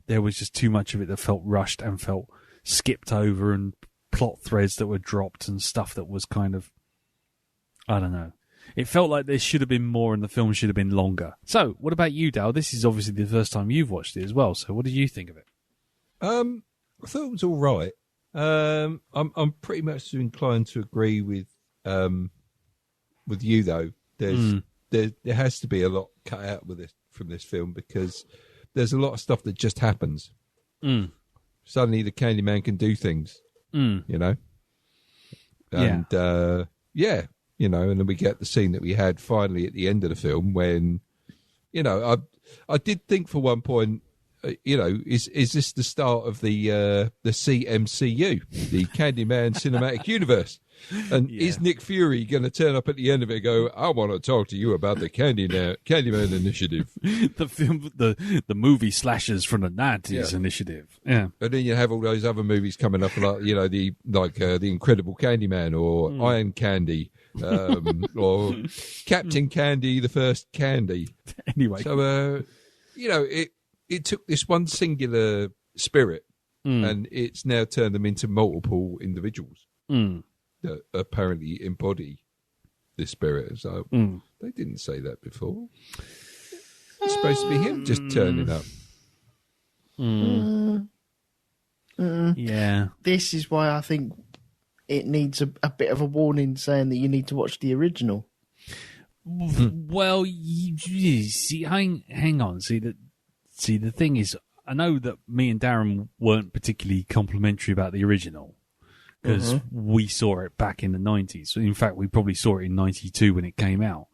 S1: there was just too much of it that felt rushed and felt skipped over, and plot threads that were dropped and stuff that was kind of, I don't know. It felt like there should have been more and the film should have been longer. So, what about you, Dal? This is obviously the first time you've watched it as well, so what did you think of it?
S2: I thought it was all right. I'm pretty much inclined to agree with you, though. There has to be a lot cut out from this film because there's a lot of stuff that just happens. Suddenly the Candyman can do things, and and then we get the scene that we had finally at the end of the film when, I did think for one point, is this the start of the CMCU, the Candyman Cinematic Universe? And is Nick Fury going to turn up at the end of it and go, "I want to talk to you about the Candyman Initiative"?
S1: The film, the movie slashers from the 90s initiative. Yeah.
S2: And then you have all those other movies coming up, like, the Incredible Candyman or Iron Candy, or Captain Candy, the first Candy.
S1: Anyway.
S2: So, it took this one singular spirit and it's now turned them into multiple individuals. That apparently embody this spirit. So they didn't say that before. It's supposed to be him just turning up.
S1: Yeah.
S3: This is why I think it needs a bit of a warning saying that you need to watch the original.
S1: Well, see, hang on. See, the thing is, I know that me and Darren weren't particularly complimentary about the original. Because we saw it back in the 90s. In fact, we probably saw it in 92 when it came out.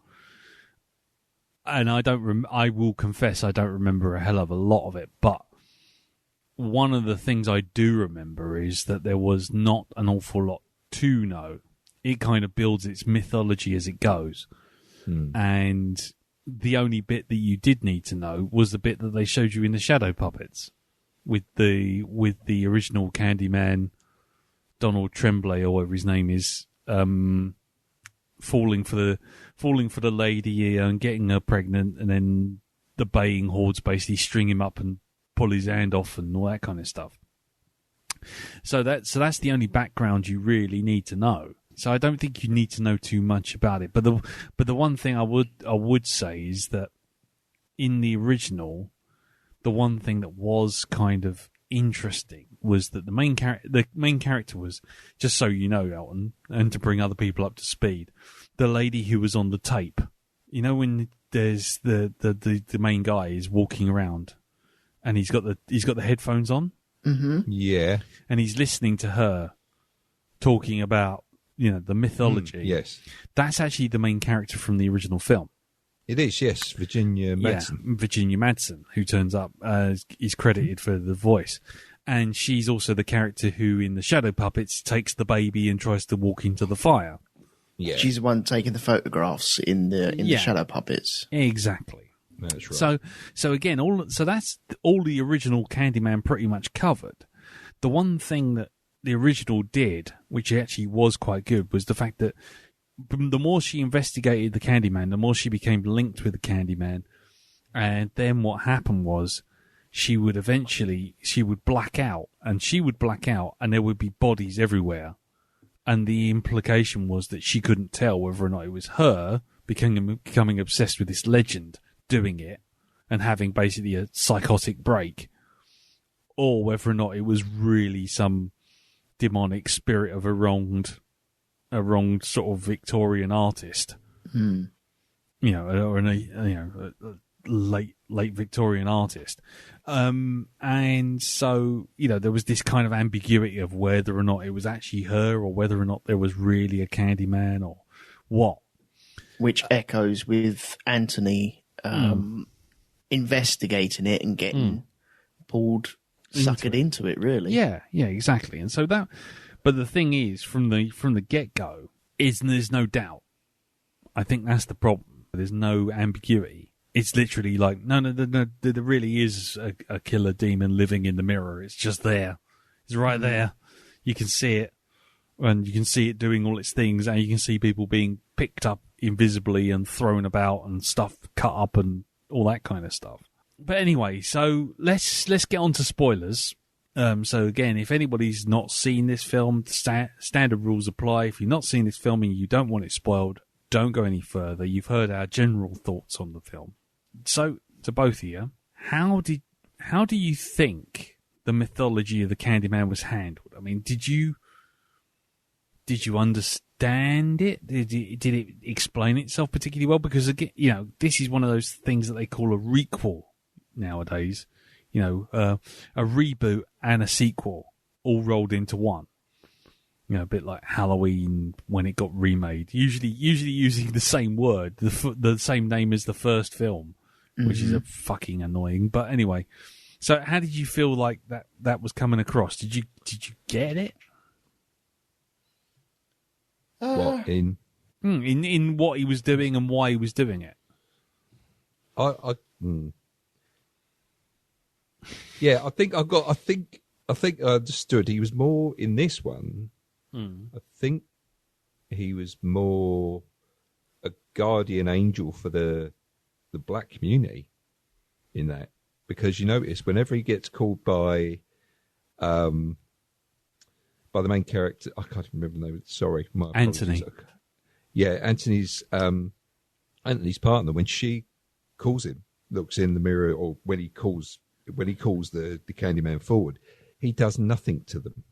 S1: And I will confess I don't remember a hell of a lot of it. But one of the things I do remember is that there was not an awful lot to know. It kind of builds its mythology as it goes. And the only bit that you did need to know was the bit that they showed you in the Shadow Puppets. With the original Candyman, Donald Tremblay or whatever his name is, falling for the lady and getting her pregnant, and then the baying hordes basically string him up and pull his hand off and all that kind of stuff. So that's the only background you really need to know. So I don't think you need to know too much about it. But the one thing I would say is that in the original, the one thing that was kind of interesting was that the main character was, just so you know, Elton, and to bring other people up to speed, the lady who was on the tape. You know, when there's the main guy is walking around and he's got the headphones on.
S2: Yeah.
S1: And he's listening to her talking about the mythology.
S2: Yes.
S1: That's actually the main character from the original film.
S2: It is, yes. Virginia Madsen.
S1: Yeah, Virginia Madsen, who turns up, is credited for the voice. And she's also the character who, in the Shadow Puppets, takes the baby and tries to walk into the fire.
S2: Yeah.
S3: She's the one taking the photographs in the Shadow Puppets.
S1: Exactly.
S2: That's right.
S1: So again, that's all the original Candyman pretty much covered. The one thing that the original did, which actually was quite good, was the fact that the more she investigated the Candyman, the more she became linked with the Candyman. And then what happened was she would black out, and there would be bodies everywhere. And the implication was that she couldn't tell whether or not it was her becoming obsessed with this legend doing it and having basically a psychotic break, or whether or not it was really some demonic spirit of a wronged sort of Victorian artist, or a late Victorian artist, and so there was this kind of ambiguity of whether or not it was actually her, or whether or not there was really a Candyman, or what.
S3: Which echoes with Anthony investigating it and getting suckered into it, really.
S1: Yeah, exactly. And so but the thing is, from the get-go, there's no doubt. I think that's the problem. There's no ambiguity. It's literally like, no, there really is a killer demon living in the mirror. It's just there. It's right there. You can see it, and you can see it doing all its things, and you can see people being picked up invisibly and thrown about and stuff cut up and all that kind of stuff. But anyway, so let's get on to spoilers. So again, if anybody's not seen this film, standard rules apply. If you're not seeing this film and you don't want it spoiled, don't go any further. You've heard our general thoughts on the film. So, to both of you, how do you think the mythology of the Candyman was handled? I mean, did you understand it? Did it explain itself particularly well? Because again, this is one of those things that they call a requel nowadays. A reboot and a sequel all rolled into one. A bit like Halloween when it got remade. Usually using the same word, the same name as the first film, which is a fucking annoying. But anyway, so how did you feel like that was coming across? Did you get it?
S2: What in
S1: what he was doing and why he was doing it?
S2: Yeah, I think I understood. He was more in this one. I think he was more a guardian angel for the black community in that, because you notice whenever he gets called by the main character, I can't remember the name. Sorry, my
S1: Anthony.
S2: Yeah, Anthony's partner, when she calls him, looks in the mirror, or when he calls the Candyman forward, he does nothing to them,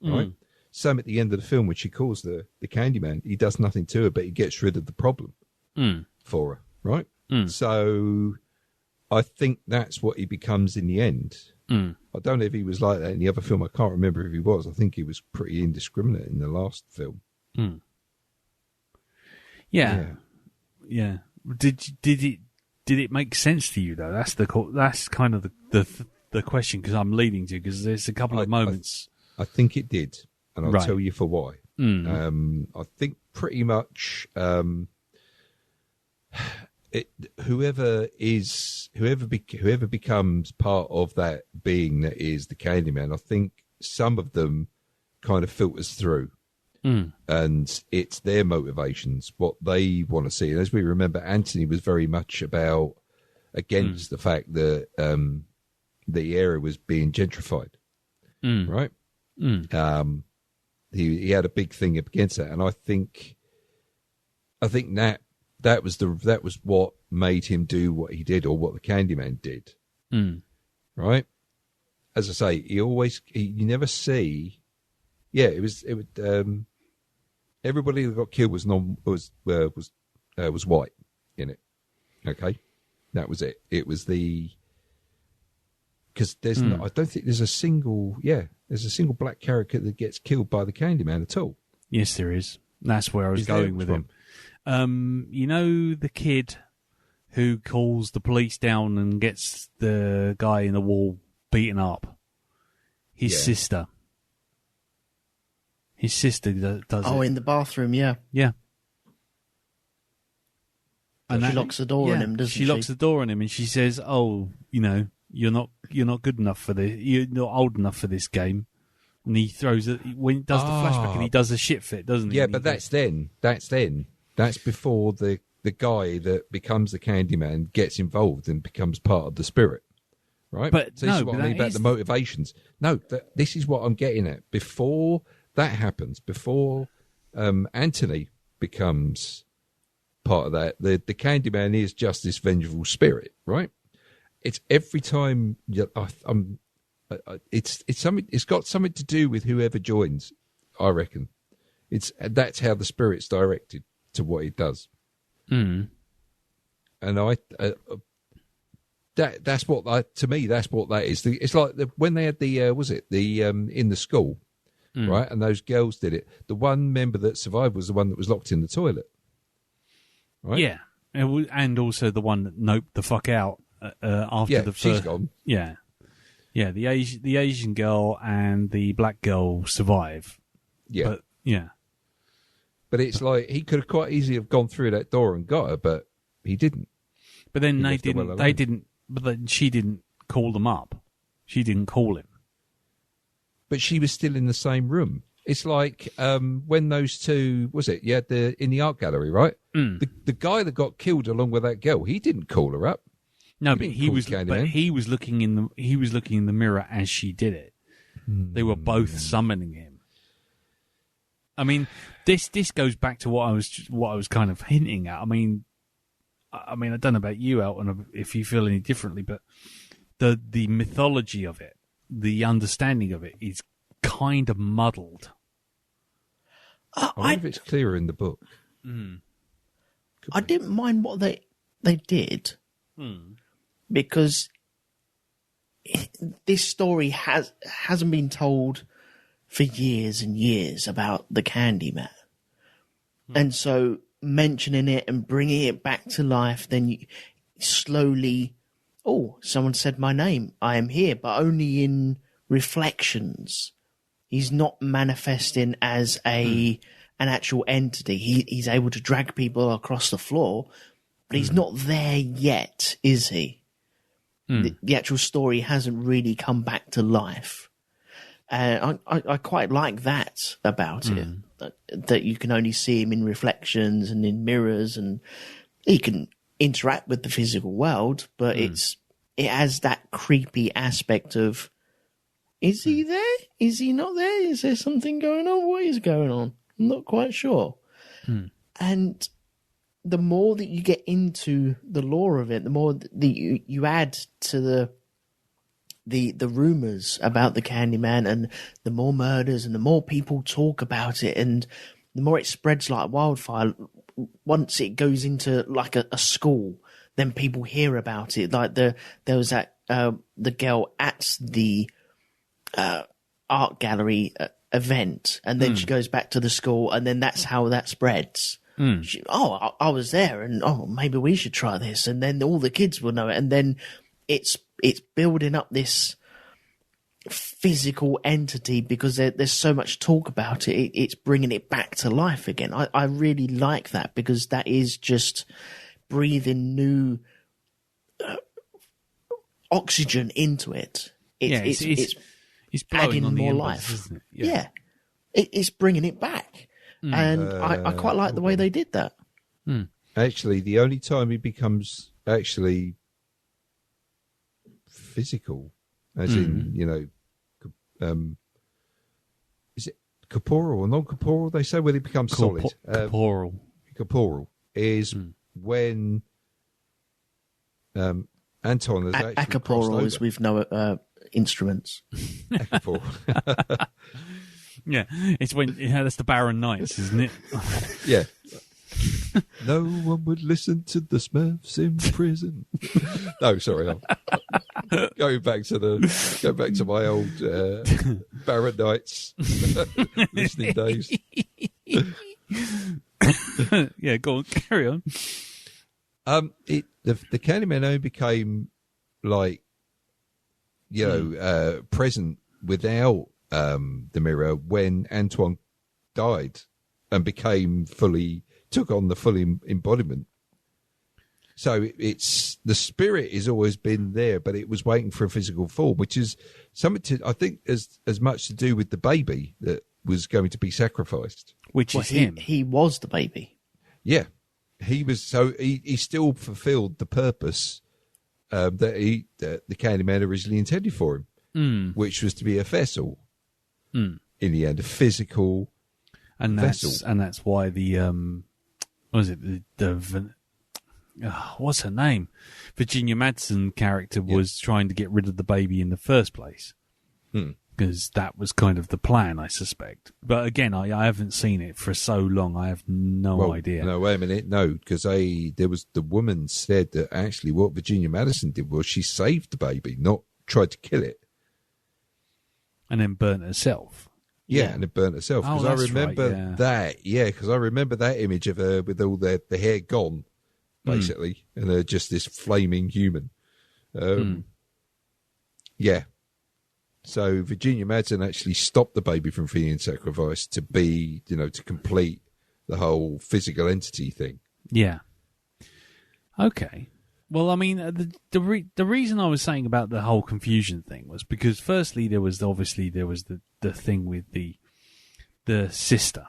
S2: right? Same at the end of the film when she calls the Candyman, he does nothing to her, but he gets rid of the problem for her, right? So I think that's what he becomes in the end. I don't know if he was like that in the other film. I can't remember if he was. I think he was pretty indiscriminate in the last film.
S1: Yeah. Did it make sense to you though? That's kind of the question, because I'm leading to, because there's a couple of moments.
S2: I think it did, and I'll tell you for why. I think pretty much whoever becomes part of that being that is the Candyman, I think some of them kind of filters through. And it's their motivations, what they want to see. And as we remember, Anthony was very much against the fact that the area was being gentrified, right? He had a big thing against that, and I think that was what made him do what he did, or what the Candyman did, right? As I say, you never see. Yeah, it was everybody that got killed was white in it. Okay, that was it. It was because there's I don't think there's a single black character that gets killed by the Candyman at all.
S1: Yes, there is. That's where I was going with him. You know the kid who calls the police down and gets the guy in the wall beaten up? His sister. His sister does it.
S3: Oh, in the bathroom, yeah.
S1: Yeah.
S3: And she locks the door on him, doesn't she?
S1: She locks the door on him and she says, "Oh, you know, you're not good enough for this. You're not old enough for this game." And he throws it when he does the flashback and he does a shit fit, doesn't he?
S2: Yeah, but that's then. That's before the guy that becomes the Candyman gets involved and becomes part of the spirit. Right?
S1: But
S2: so this is what I mean about the motivations. No, this is what I'm getting at. Before that happens, before Anthony becomes part of that, the Candyman is just this vengeful spirit, right? It's every time it's something. It's got something to do with whoever joins. I reckon that's how the spirit's directed to what it does.
S1: Mm.
S2: And that's what to me that's what that is. It's like when they had the in the school, right? And those girls did it. The one member that survived was the one that was locked in the toilet. Right?
S1: Yeah, and also the one that noped the fuck out after the first.
S2: She's gone.
S1: Yeah, yeah. The Asian girl and the black girl survive.
S3: Yeah,
S2: but it's like he could have quite easily have gone through that door and got her, but he didn't.
S1: But then they didn't. But then she didn't call them up. She didn't call him.
S2: But she was still in the same room. It's like when those two, in the art gallery, right?
S1: Mm.
S2: The guy that got killed along with that girl, he didn't call her up.
S1: No, he was looking in the mirror as she did it. They were both summoning him. I mean, this goes back to what I was kind of hinting at. I mean, I don't know about you, Elton, if you feel any differently, but the mythology of it, the understanding of it, is kind of muddled.
S2: I wonder if it's clearer in the book.
S3: I didn't mind what they did because this story hasn't been told for years and years about the Candyman, and so mentioning it and bringing it back to life, then you slowly, someone said my name, I am here, but only in reflections. He's not manifesting as an actual entity. He's able to drag people across the floor, but he's not there yet, is he? The actual story hasn't really come back to life. I quite like that about it, that you can only see him in reflections and in mirrors, and he can interact with the physical world, but it has that creepy aspect of, is he there? Is he not there? Is there something going on? What is going on? I'm not quite sure. And the more that you get into the lore of it, the more that you add to the rumors about the Candyman, and the more murders and the more people talk about it, and the more it spreads like wildfire. Once it goes into like a school, then people hear about it. Like there was that the girl at the art gallery event, and then she goes back to the school, and then that's how that spreads. I was there, and maybe we should try this, and then all the kids will know it, and then it's building up this physical entity because there's so much talk about it. It's bringing it back to life again. I really like that, because that is just breathing new oxygen into it. It's
S1: blowing on the
S3: more
S1: embers,
S3: life,
S1: isn't it?
S3: Yeah, it's bringing it back, and I quite like the way they did that.
S2: Actually, the only time he becomes actually physical, as in, is it corporeal or non-corporeal? They say when he becomes solid. Corporeal is when Anton has actually
S3: Acorporeal is with no instruments.
S2: Acorporeal.
S1: Yeah, it's when that's the Baron Knights, isn't it?
S2: Yeah. No one would listen to the Smurfs in prison. No, sorry. Go back to my old Baron Knights listening days.
S1: Yeah, go on, carry on.
S2: The Candyman only became like, present without the mirror when Antoine died and took on the full embodiment. So it's the spirit has always been there, but it was waiting for a physical form, which is something to, I think, as much to do with the baby that was going to be sacrificed.
S1: Which is him.
S3: He was the baby.
S2: Yeah, he was. So he still fulfilled the purpose that the Candyman originally intended for him, which was to be a vessel. In the end, a physical vessel,
S1: and that's why the what was it what's her name? Virginia Madsen character was trying to get rid of the baby in the first place. Because that was kind of the plan, I suspect. But again, I haven't seen it for so long. I have no idea.
S2: No, wait a minute. No, because the woman said that actually what Virginia Madsen did was she saved the baby, not tried to kill it.
S1: And then burnt herself.
S2: Yeah, and it burnt herself. Because I remember that. Yeah, because I remember that image of her with all the hair gone, basically, and her just this flaming human. Yeah. So Virginia Madsen actually stopped the baby from being sacrificed to be, to complete the whole physical entity thing.
S1: Yeah. Okay. Well, I mean, the reason I was saying about the whole confusion thing was because firstly there was the thing with the sister,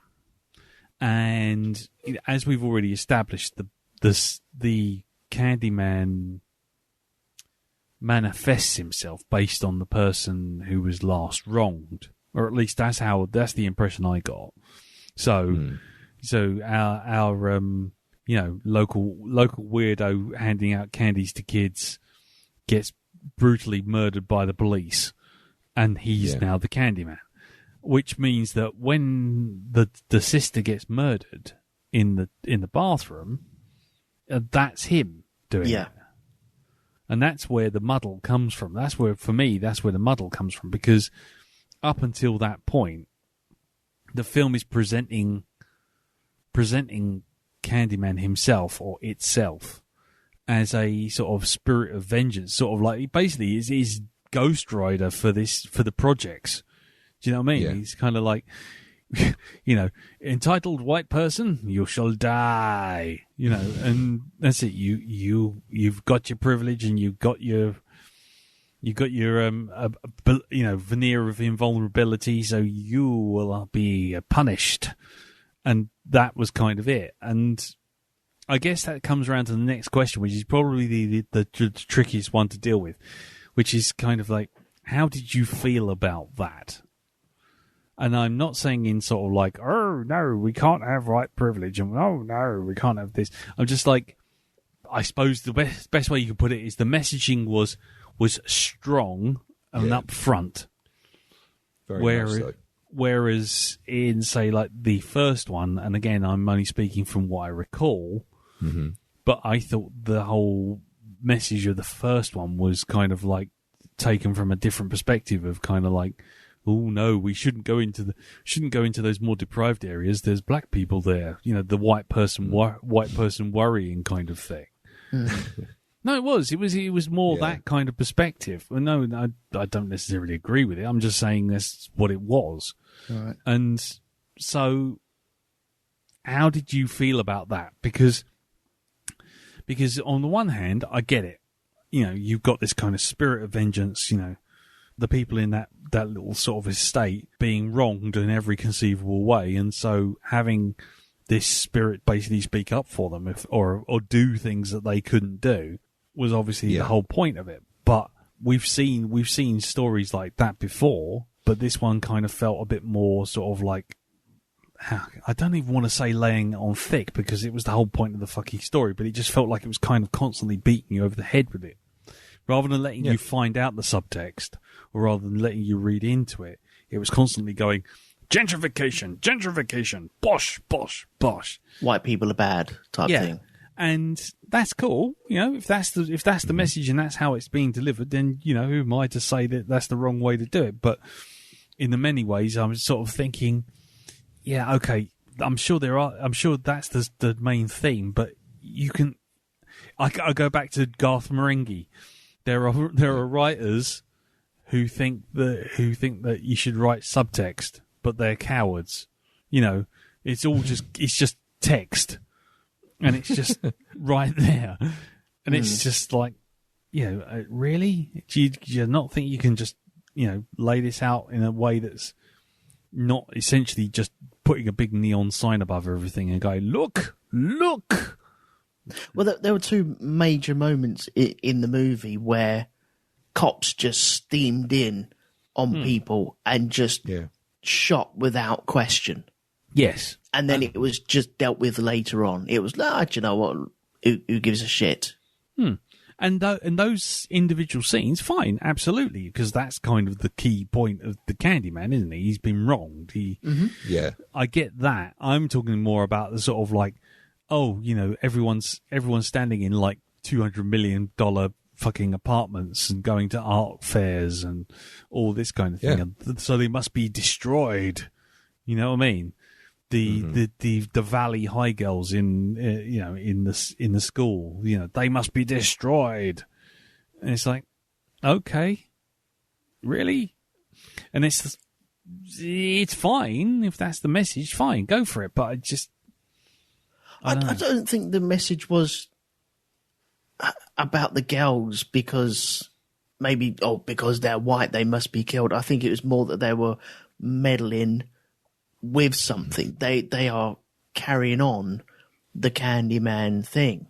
S1: and as we've already established, the Candyman manifests himself based on the person who was last wronged, or at least that's the impression I got. So our local weirdo handing out candies to kids gets brutally murdered by the police, and he's now the Candyman, which means that when the sister gets murdered in the bathroom, that's him doing it. And that's where the muddle comes from. That's where the muddle comes from, because up until that point, the film is presenting Candyman himself or itself as a sort of spirit of vengeance, sort of like basically is Ghost Rider for the projects. Do you know what I mean?
S2: Yeah.
S1: He's kind of like, entitled white person, you shall die. And that's it. You've got your privilege and you've got your veneer of invulnerability, so you will be punished. And that was kind of it. And I guess that comes around to the next question, which is probably the trickiest one to deal with, which is kind of like, how did you feel about that? And I'm not saying in sort of like, oh, no, we can't have white privilege, and oh, no, we can't have this. I'm just like, I suppose the best way you can put it is the messaging was strong and upfront.
S2: Very much so.
S1: Whereas in, say, like the first one, and again, I'm only speaking from what I recall, but I thought the whole message of the first one was kind of like taken from a different perspective of kind of like, oh no, we shouldn't go into those more deprived areas. There's black people there, the white person worrying kind of thing. No, it was more that kind of perspective. No, I don't necessarily agree with it. I'm just saying that's what it was.
S3: Right.
S1: And so, how did you feel about that? Because on the one hand, I get it. You've got this kind of spirit of vengeance. The people in that little sort of estate being wronged in every conceivable way, and so having this spirit basically speak up for them or do things that they couldn't do was obviously the whole point of it. But we've seen stories like that before, but this one kind of felt a bit more sort of like, I don't even want to say laying it on thick, because it was the whole point of the fucking story, but it just felt like it was kind of constantly beating you over the head with it. Rather than letting you find out the subtext, or rather than letting you read into it, it was constantly going, gentrification, bosh, bosh, bosh.
S3: White people are bad type thing.
S1: And that's cool. If that's the message and that's how it's being delivered, then, who am I to say that that's the wrong way to do it? But in the many ways, I'm sort of thinking, yeah, okay, I'm sure there are. I'm sure that's the main theme. But you can. I go back to Garth Marenghi. There are writers who think that you should write subtext, but they're cowards. It's just text, and it's just right there, and it's just like, really? Do you not think you can just lay this out in a way that's not essentially just putting a big neon sign above everything and go, look.
S3: Well, there were two major moments in the movie where cops just steamed in on people and just shot without question.
S1: Yes.
S3: And then it was just dealt with later on. It was like, do you know what? Who gives a shit?
S1: And those individual scenes, fine, absolutely, because that's kind of the key point of the Candyman, isn't he? He's been wronged.
S2: Yeah.
S1: I get that. I'm talking more about the sort of like, everyone's standing in like $200 million fucking apartments and going to art fairs and all this kind of thing.
S2: Yeah.
S1: And so they must be destroyed. You know what I mean? The Valley High girls in the school, they must be destroyed. And it's like, okay, really? And it's fine if that's the message. Fine, go for it. But I
S3: don't think the message was about the girls because they're white they must be killed. I think it was more that they were meddling with something. They are carrying on the Candyman thing.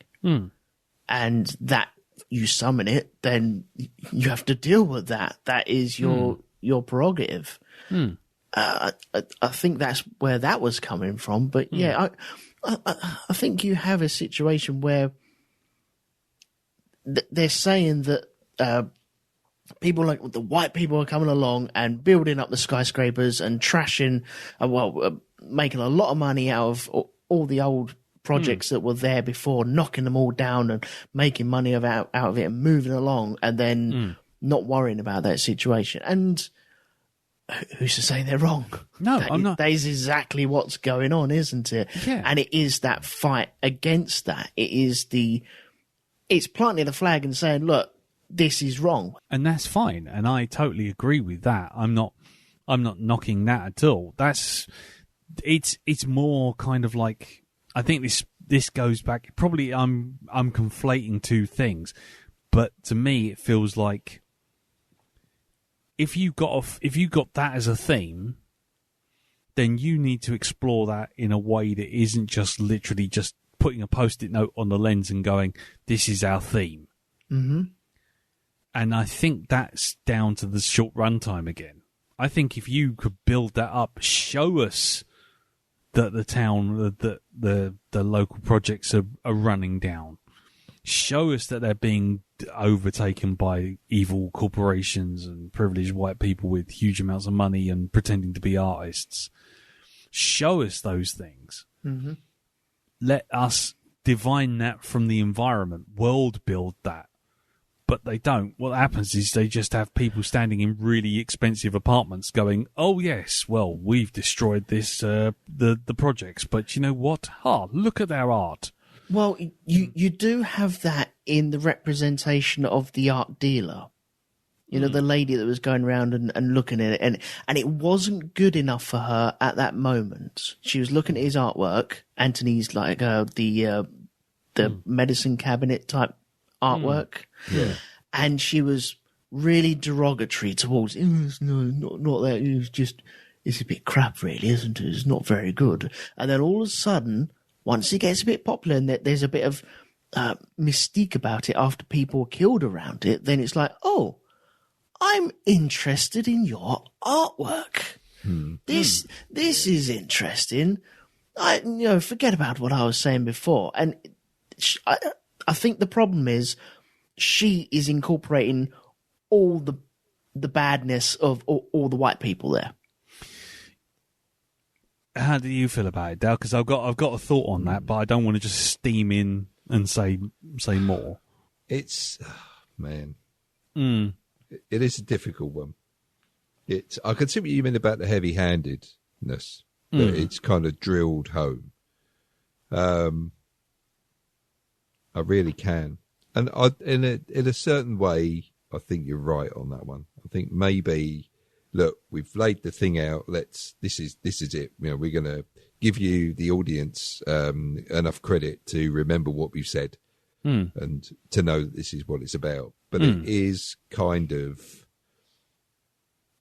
S3: And that you summon it, then you have to deal with that. That is your prerogative. I think that's where that was coming from. But I think you have a situation where they're saying that people like the white people are coming along and building up the skyscrapers and trashing, making a lot of money out of all the old projects that were there before, knocking them all down and making money out of it and moving along, and then not worrying about that situation. And who's to say they're wrong?
S1: No, I'm not.
S3: That is exactly what's going on, isn't it?
S1: Yeah.
S3: And it is that fight against that. It's planting the flag and saying, look, this is wrong.
S1: And that's fine. And I totally agree with that. I'm not knocking that at all. It's more kind of like, I think this goes back, probably I'm conflating two things, but to me it feels like if you got that as a theme, then you need to explore that in a way that isn't just literally just putting a post-it note on the lens and going, this is our theme.
S3: Mm-hmm.
S1: And I think that's down to the short runtime again. I think if you could build that up, show us that the town, that the local projects are running down. Show us that they're being overtaken by evil corporations and privileged white people with huge amounts of money and pretending to be artists. Show us those things.
S3: Mm-hmm.
S1: Let us divine that from the environment, world build that. But they don't. What happens is they just have people standing in really expensive apartments going, oh, yes, well, we've destroyed this, the projects. But you know what? Look at their art.
S3: Well, you do have that in the representation of the art dealer. You know, the lady that was going around and looking at it. And it wasn't good enough for her at that moment. She was looking at his artwork. Anthony's like the medicine cabinet type artwork.
S2: Yeah.
S3: And she was really derogatory towards him. No, not that. It's a bit crap, really, isn't it? It's not very good. And then all of a sudden, once it gets a bit popular and there's a bit of mystique about it after people are killed around it, then it's like, oh, I'm interested in your artwork. This is interesting. Forget about what I was saying before. And I think the problem is she is incorporating all the badness of all the white people there.
S1: How do you feel about it, Dale? Because I've got a thought on that, but I don't want to just steam in and say more.
S2: It's man,
S1: it
S2: is a difficult one. I can see what you mean about the heavy-handedness, that it's kind of drilled home. I really can. And in a certain way, I think you're right on that one. I think maybe, look, we've laid the thing out. This is it. You know, we're going to give you, the audience, enough credit to remember what we've said and to know that this is what it's about. But it is kind of,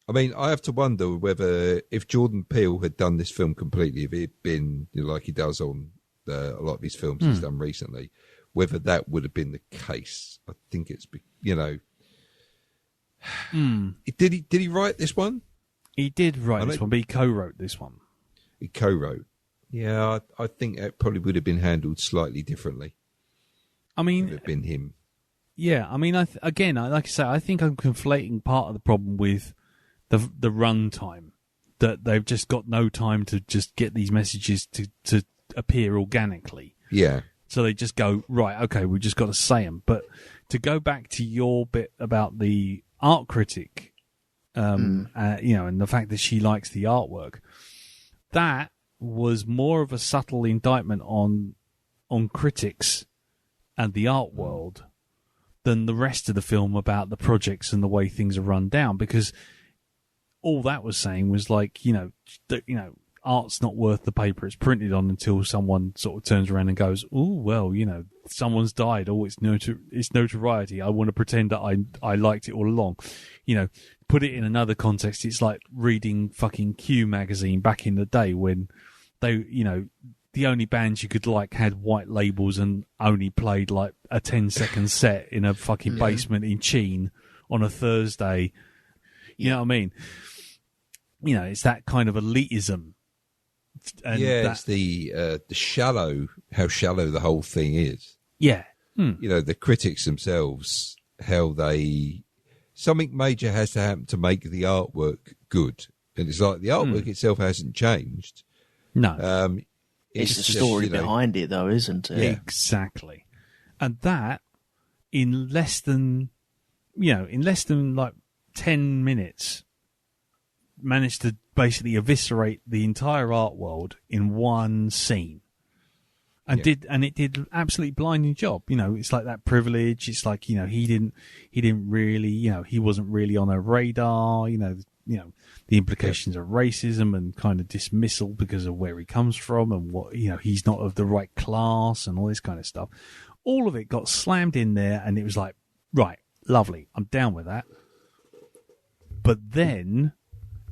S2: I mean, I have to wonder whether if Jordan Peele had done this film completely, if it had been, you know, like he does on a lot of his films he's done recently, whether that would have been the case. I think it's, you know, did he write this one?
S1: He did write this one, but he co-wrote this one.
S2: He co-wrote. Yeah, I think it probably would have been handled slightly differently.
S1: I mean,
S2: it would have been him.
S1: Yeah, I mean, again, like I say, I think I'm conflating part of the problem with the run time, that they've just got no time to just get these messages to appear organically.
S2: Yeah.
S1: So they just go, right, okay, we've just got to say them. But to go back to your bit about the art critic, you know, and the fact that she likes the artwork, that was more of a subtle indictment on critics and the art world than the rest of the film about the projects and the way things are run down, because all that was saying was like, you know, art's not worth the paper it's printed on until someone sort of turns around and goes, oh, well, you know, someone's died. Oh, it's notoriety. I want to pretend that I liked it all along. You know, put it in another context. It's like reading fucking Q magazine back in the day when they, you know, the only bands you could like had white labels and only played like a 10-second set in a fucking basement in Sheen on a Thursday. You know what I mean? You know, it's that kind of elitism. And
S2: it's the shallow, how shallow the whole thing is.
S1: Yeah.
S2: You know, the critics themselves, how something major has to happen to make the artwork good. And it's like the artwork itself hasn't changed.
S1: No.
S3: It's the story behind it, though, isn't it?
S2: Yeah.
S1: Exactly. And that, in less than like 10 minutes, managed to basically eviscerate the entire art world in one scene. And it did absolutely blinding job. You know, it's like that privilege. It's like, you know, he didn't really, you know, he wasn't really on her radar, you know, the implications of racism and kind of dismissal because of where he comes from and what, you know, he's not of the right class and all this kind of stuff. All of it got slammed in there, and it was like, right, lovely, I'm down with that. But then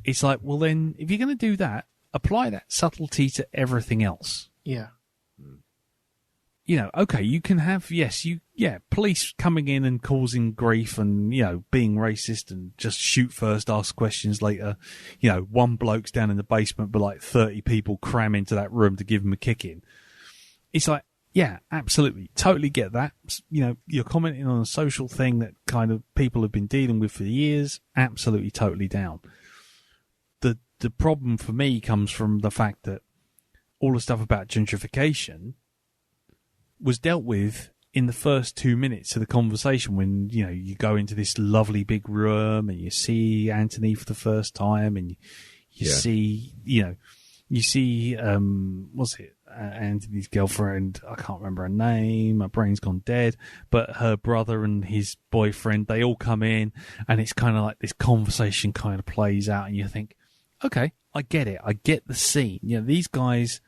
S1: it's like, well, then if you're going to do that, apply that subtlety to everything else.
S3: Yeah.
S1: You know, okay, you can have, police coming in and causing grief and, you know, being racist and just shoot first, ask questions later. You know, one bloke's down in the basement, but like 30 people cram into that room to give him a kick in. It's like, yeah, absolutely. Totally get that. You know, you're commenting on a social thing that kind of people have been dealing with for years. Absolutely, totally down. The problem for me comes from the fact that all the stuff about gentrification was dealt with in the first 2 minutes of the conversation when, you know, you go into this lovely big room and you see Anthony for the first time and you see, you know, what's it? Anthony's girlfriend, I can't remember her name, my brain's gone dead, but her brother and his boyfriend, they all come in, and it's kind of like this conversation kind of plays out, and you think, okay, I get it, I get the scene. You know, these guys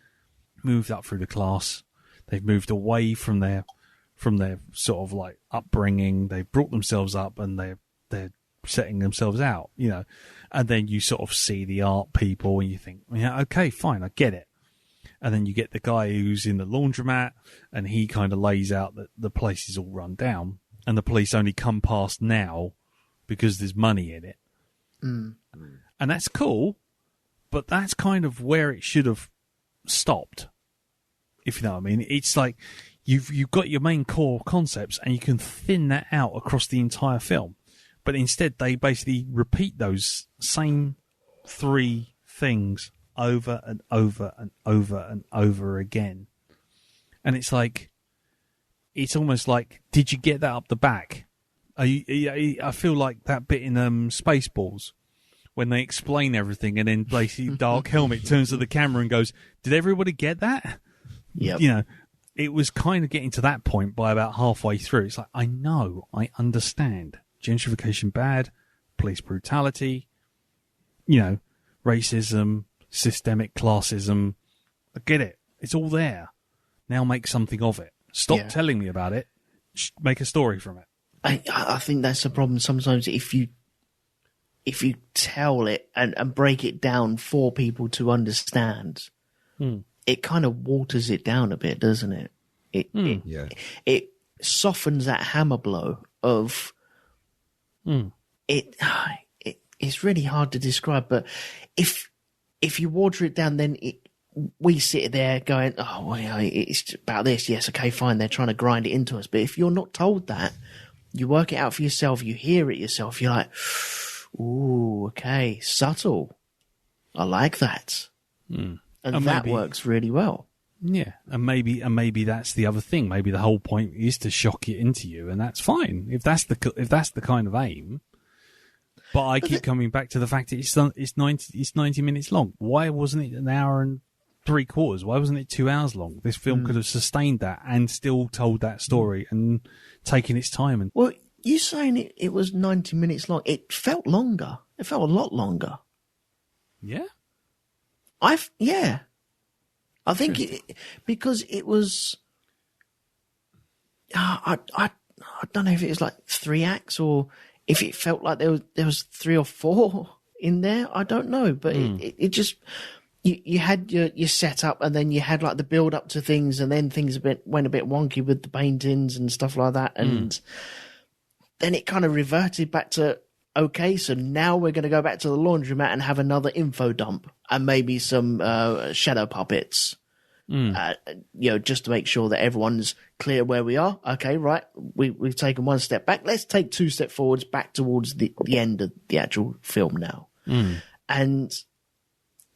S1: moved up through the class, they've moved away from their sort of like upbringing, they've brought themselves up, and they're setting themselves out, you know, and then you sort of see the art people, and you think, yeah, okay, fine, I get it. And then you get the guy who's in the laundromat, and he kind of lays out that the place is all run down, and the police only come past now because there's money in it. And that's cool, but that's kind of where it should have stopped, if you know what I mean. It's like you've got your main core concepts, and you can thin that out across the entire film. But instead, they basically repeat those same three things over and over and over and over again. And it's like, it's almost like, did you get that up the back? I feel like that bit in Spaceballs, when they explain everything, and then basically Dark Helmet turns to the camera and goes, "Did everybody get that?"
S3: Yep.
S1: You know, it was kind of getting to that point by about halfway through. It's like, I know, I understand. Gentrification bad, police brutality, you know, racism, systemic classism. I get it. It's all there. Now make something of it. Stop telling me about it. Make a story from it.
S3: I think that's the problem sometimes. If you tell it and break it down for people to understand, it kind of waters it down a bit, doesn't it? It softens that hammer blow of it. It's really hard to describe, but if you water it down, then we sit there going, "Oh, well, yeah, it's about this." Yes, okay, fine. They're trying to grind it into us, but if you're not told that, you work it out for yourself. You hear it yourself. You're like, "Ooh, okay, subtle. I like that," and that works really well.
S1: Yeah, and maybe that's the other thing. Maybe the whole point is to shock it into you, and that's fine if that's the kind of aim. But I keep coming back to the fact that it's 90 minutes long. Why wasn't it an hour and 3/4? Why wasn't it 2 hours long? This film could have sustained that and still told that story and taken its time. And
S3: well, you saying it was 90 minutes long? It felt longer. It felt a lot longer.
S1: Yeah,
S3: I think because it was. I don't know if it was like 3 acts or if it felt like there was 3 or 4 in there. I don't know, but it just you had your setup, and then you had like the build up to things, and then things went a bit wonky with the paintings and stuff like that, and then it kind of reverted back to, okay, so now we're going to go back to the laundromat and have another info dump and maybe some shadow puppets, just to make sure that everyone's clear where we are. Okay, right, we've taken 1 step back. Let's take 2 steps forwards back towards the end of the actual film now. And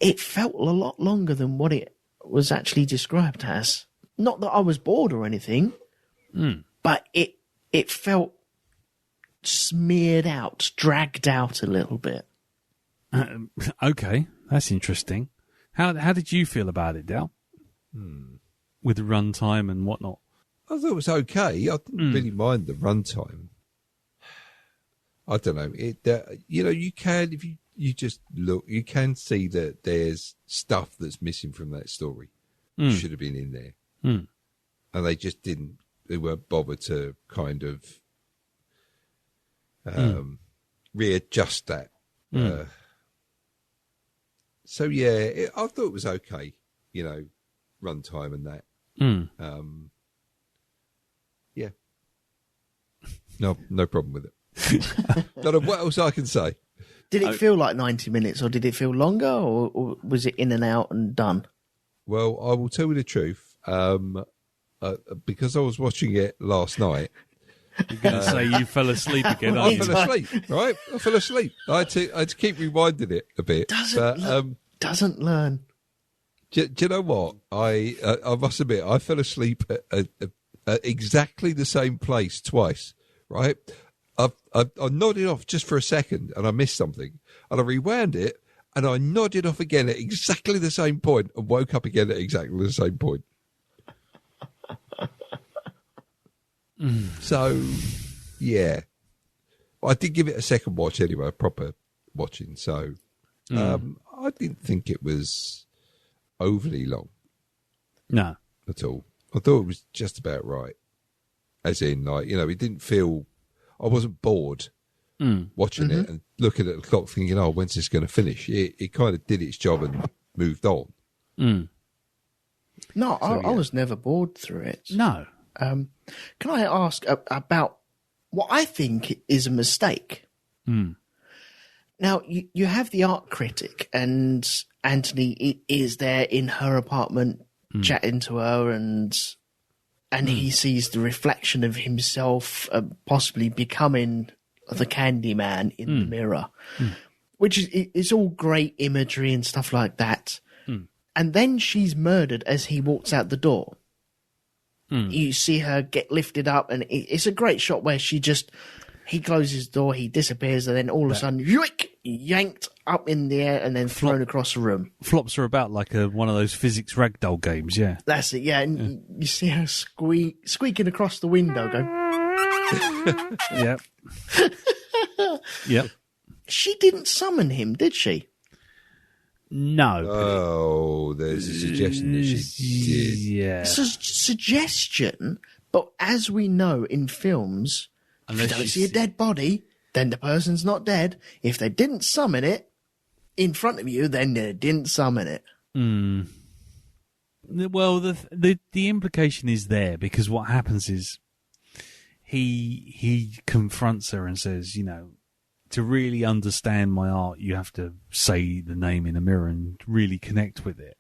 S3: it felt a lot longer than what it was actually described as. Not that I was bored or anything, but it felt smeared out, dragged out a little bit.
S1: Okay, that's interesting. How did you feel about it, Dal? With the runtime and whatnot?
S2: I thought it was okay. I didn't really mind the runtime. I don't know. You can, if you just look, you can see that there's stuff that's missing from that story. Should have been in there. And they just didn't. They weren't bothered to kind of readjust that. So yeah, I thought it was okay. Runtime and that. Yeah. No problem with it. Don't know what else I can say.
S3: Did it feel like 90 minutes, or did it feel longer, or was it in and out and done?
S2: Well, I will tell you the truth. Because I was watching it last night.
S1: You're going to say you fell asleep again, aren't you?
S2: I fell asleep, right? I fell asleep. I had to keep rewinding it a bit.
S3: Doesn't learn.
S2: Do you know what? I must admit, I fell asleep at exactly the same place twice, right? I nodded off just for a second and I missed something. And I rewound it and I nodded off again at exactly the same point and woke up again at exactly the same point. So, yeah. I did give it a second watch anyway, a proper watching. So, I didn't think it was overly long.
S1: No.
S2: At all. I thought it was just about right. As in, like, it didn't feel... I wasn't bored watching it and looking at the clock thinking, oh, when's this going to finish? It kind of did its job and moved on.
S3: No, I was never bored through it.
S1: No.
S3: Can I ask about what I think is a mistake? Now, you have the art critic, and Anthony is there in her apartment chatting to her, and he sees the reflection of himself possibly becoming the Candyman in the mirror, which is all great imagery and stuff like that. And then she's murdered as he walks out the door. You see her get lifted up, and it's a great shot where she just He closes the door, he disappears, and then all of a sudden, yoink, yanked up in the air and then thrown across the room.
S1: Flops her about like one of those physics ragdoll games, yeah.
S3: That's it, yeah. And you see her squeaking across the window, go.
S1: Yep. Yep.
S3: She didn't summon him, did she?
S1: No.
S2: Oh, there's a suggestion that she did.
S1: Yeah.
S3: It's a suggestion, but as we know in films,
S1: Unless
S3: if you don't
S1: you
S3: see a dead body, then the person's not dead. If they didn't summon it in front of you, then they didn't summon it.
S1: Well, the implication is there because what happens is he confronts her and says, you know, to really understand my art, you have to say the name in a mirror and really connect with it.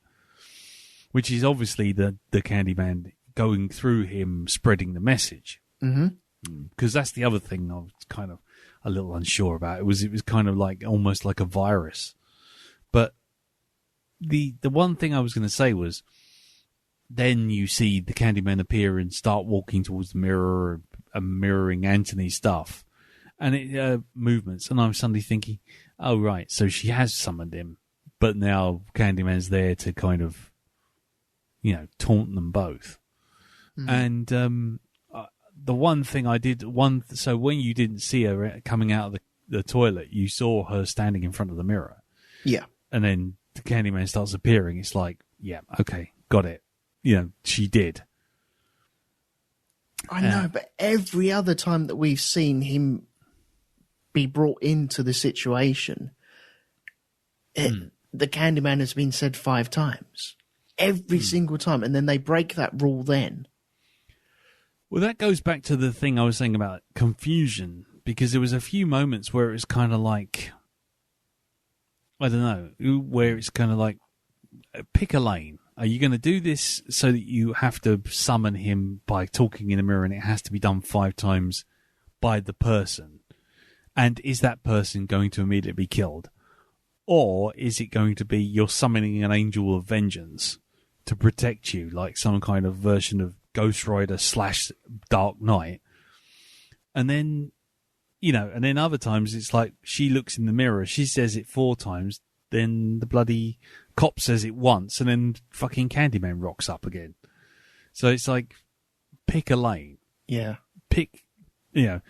S1: Which is obviously the Candyman going through him, spreading the message.
S3: Mm-hmm.
S1: Because that's the other thing I was kind of a little unsure about. It was kind of like almost like a virus. But the one thing I was going to say was, then you see the Candyman appear and start walking towards the mirror and mirroring Anthony's stuff and it movements. And I'm suddenly thinking, oh, right, so she has summoned him. But now Candyman's there to kind of, you know, taunt them both. And the one thing I did, so when you didn't see her coming out of the toilet, you saw her standing in front of the mirror.
S3: Yeah.
S1: And then the Candyman starts appearing. It's like, yeah, okay, got it. You know, she did.
S3: I know, but every other time that we've seen him be brought into the situation, the Candyman has been said 5 times. Every single time. And then they break that rule then.
S1: Well, that goes back to the thing I was saying about confusion, because there was a few moments where it was kind of like, I don't know, where it's kind of like, pick a lane. Are you going to do this so that you have to summon him by talking in a mirror and it has to be done 5 times by the person? And is that person going to immediately be killed? Or is it going to be you're summoning an angel of vengeance to protect you, like some kind of version of Ghost Rider / Dark Knight? And then, you know, and then other times it's like she looks in the mirror, she says it 4 times, then the bloody cop says it once, and then fucking Candyman rocks up again. So it's like, pick a lane.
S3: Yeah.
S1: Pick, you know.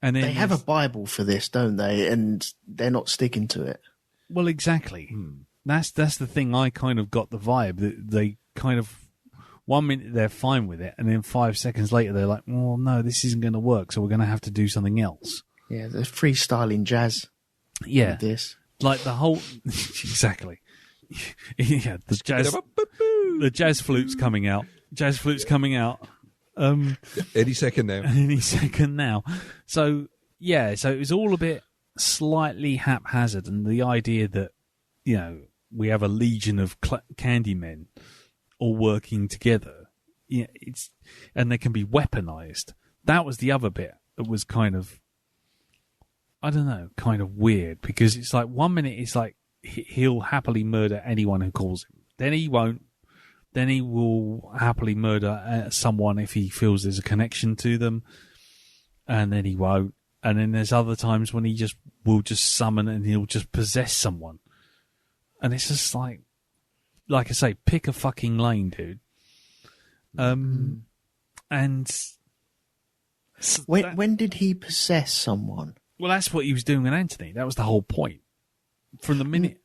S1: And then
S3: they have a Bible for this, don't they? And they're not sticking to it.
S1: Well, exactly. That's the thing. I kind of got the vibe that they kind of, 1 minute they're fine with it, and then 5 seconds later they're like, well, no, this isn't going to work, so we're going to have to do something else.
S3: Yeah, the freestyling jazz.
S1: Yeah.
S3: This.
S1: Like the whole... exactly. Yeah, the jazz flute's coming out. Jazz flute's coming out.
S2: Any second now.
S1: Any second now. So, yeah, so it was all a bit slightly haphazard, and the idea that, you know, we have a legion of Candymen all working together, yeah, and they can be weaponized. That was the other bit that was kind of, I don't know, kind of weird, because it's like 1 minute it's like he'll happily murder anyone who calls him. Then he won't. Then he will happily murder someone if he feels there's a connection to them. And then he won't. And then there's other times when he will just summon and he'll just possess someone. And it's just like I say, pick a fucking lane, dude. And
S3: when did he possess someone?
S1: Well, that's what he was doing with Anthony. That was the whole point. From the minute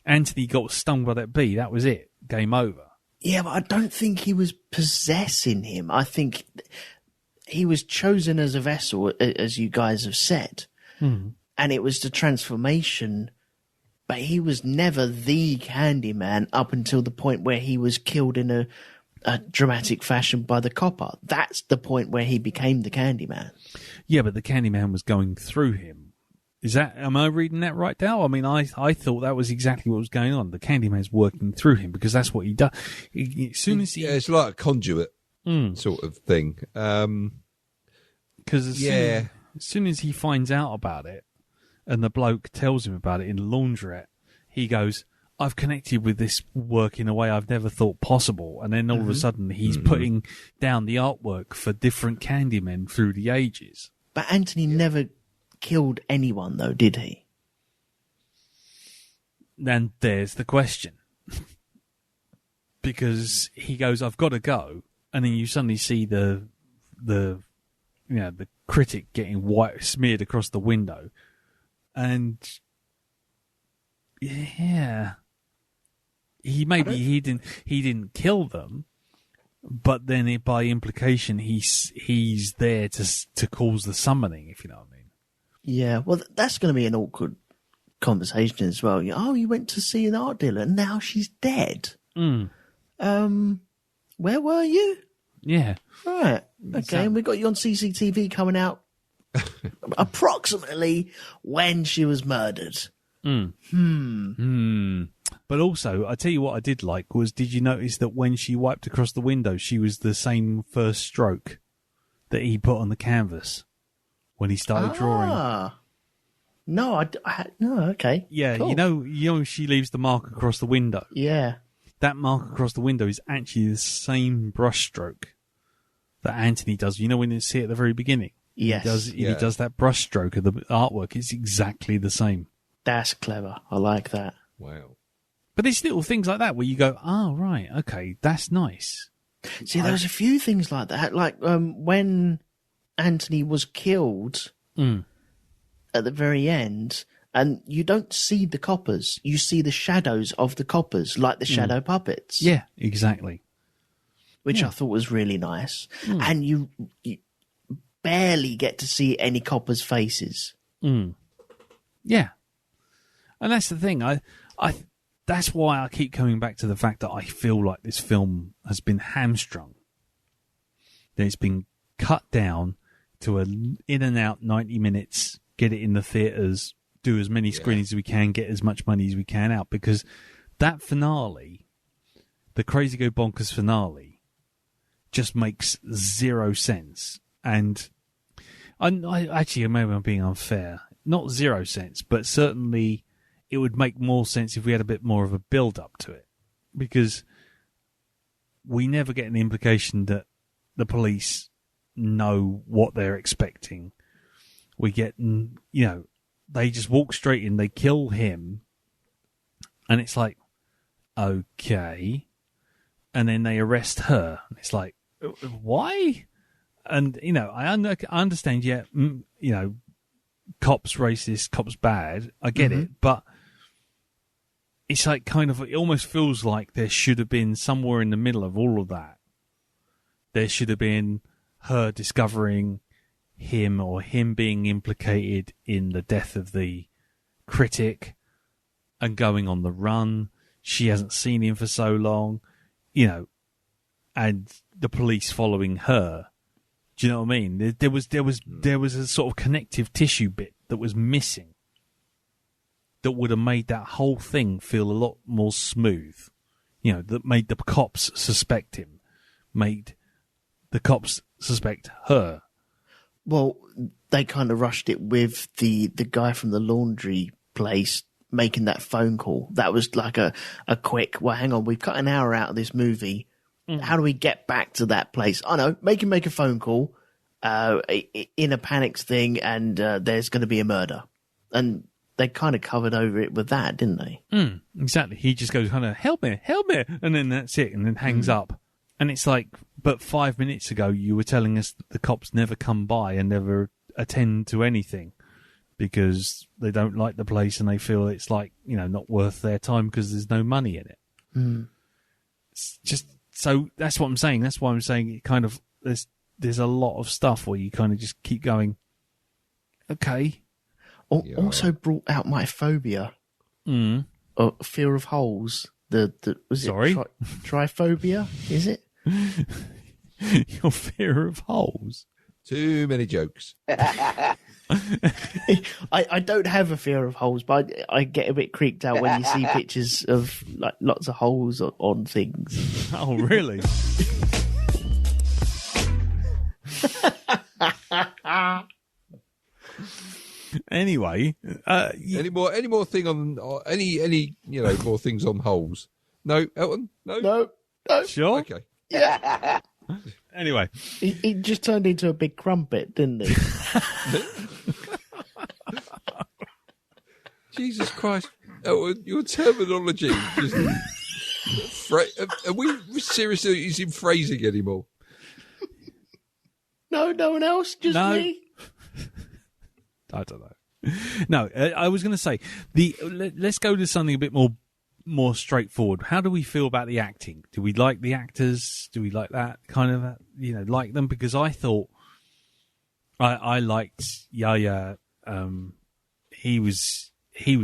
S1: Anthony got stung by that bee, that was it. Game over.
S3: Yeah, but I don't think he was possessing him. I think he was chosen as a vessel, as you guys have said. And it was the transformation, but he was never the Candyman up until the point where he was killed in a dramatic fashion by the copper. That's the point where he became the Candyman.
S1: Yeah, but the Candyman was going through him. Am I reading that right, Dal? I mean, I thought that was exactly what was going on. The Candyman's working through him because that's what he does. As soon as he...
S2: Yeah, it's like a conduit sort of thing.
S1: Because as soon as he finds out about it and the bloke tells him about it in the laundrette, he goes, I've connected with this work in a way I've never thought possible. And then all of a sudden he's putting down the artwork for different Candymen through the ages.
S3: But Anthony never killed anyone, though, did he?
S1: Then there's the question. Because he goes, I've got to go. And then you suddenly see the critic getting white smeared across the window. And yeah, he didn't kill them, but then by implication he's there to cause the summoning, if you know what I mean. Yeah,
S3: well, that's going to be an awkward conversation as well. Oh, you went to see an art dealer and now she's dead. Where were you?
S1: Yeah.
S3: Right. Okay, and we got you on CCTV coming out approximately when she was murdered.
S1: But also, I tell you what I did like was, did you notice that when she wiped across the window, she was the same first stroke that he put on the canvas when he started drawing?
S3: No, no, okay.
S1: Yeah,
S3: cool.
S1: you know, she leaves the mark across the window.
S3: Yeah.
S1: That mark across the window is actually the same brush stroke that Anthony does. You know, when you see it at the very beginning?
S3: Yes.
S1: He does that brush stroke of the artwork. It's exactly the same.
S3: That's clever. I like that.
S2: Wow.
S1: But there's little things like that where you go, oh, right, okay, that's nice.
S3: See, there's a few things like that. Like when Anthony was killed at the very end, and you don't see the coppers. You see the shadows of the coppers, like the shadow puppets.
S1: Yeah, exactly.
S3: Which I thought was really nice. And you barely get to see any coppers' faces.
S1: Yeah. And that's the thing. That's why I keep coming back to the fact that I feel like this film has been hamstrung. That it's been cut down to an in and out 90 minutes, get it in the theatres, do as many screenings as we can, get as much money as we can out, because that finale, the Crazy Go Bonkers finale, just makes zero sense. And I actually, maybe I'm being unfair. Not zero sense, but certainly it would make more sense if we had a bit more of a build-up to it. Because we never get an implication that the police know what they're expecting. We get, they just walk straight in, they kill him, and it's like, okay. And then they arrest her. It's like, why? And, I understand, cops racist, cops bad. I get it. But it's like it almost feels like there should have been somewhere in the middle of all of that. There should have been her discovering him or him being implicated in the death of the critic and going on the run. She hasn't seen him for so long, and the police following her. Do you know what I mean? There was a sort of connective tissue bit that was missing that would have made that whole thing feel a lot more smooth. That made the cops suspect him, made the cops suspect her.
S3: Well, they kind of rushed it with the guy from the laundry place making that phone call. That was like a quick, well, hang on, we've cut an hour out of this movie. How do we get back to that place? I know, make him make a phone call in a panics thing, and there's going to be a murder. And they kind of covered over it with that, didn't they?
S1: Exactly. He just goes kind of, help me, and then that's it, and then hangs up. And it's like, but 5 minutes ago you were telling us that the cops never come by and never attend to anything because they don't like the place and they feel it's like, not worth their time because there's no money in it. It's just, so that's what I'm saying. That's why I'm saying it kind of, there's a lot of stuff where you kind of just keep going, okay.
S3: Also brought out my phobia. Fear of holes.
S1: Sorry?
S3: Triphobia, is it?
S1: Your fear of holes?
S2: Too many jokes.
S3: I don't have a fear of holes, but I get a bit creeped out when you see pictures of like lots of holes on things.
S1: Oh, really? Anyway,
S2: any more thing on any more things on holes? No, Elton? No.
S3: No.
S1: Sure.
S2: Okay.
S3: Yeah.
S1: Anyway.
S3: He just turned into a big crumpet, didn't he?
S2: Jesus Christ. Oh, your terminology. Are we seriously using phrasing anymore?
S3: No one else, just me.
S1: I don't know. No, I was going to say, let's go to something a bit more straightforward. How do we feel about the acting? Do we like the actors? Do we like that kind of, like them? Because I thought I liked Yahya. He was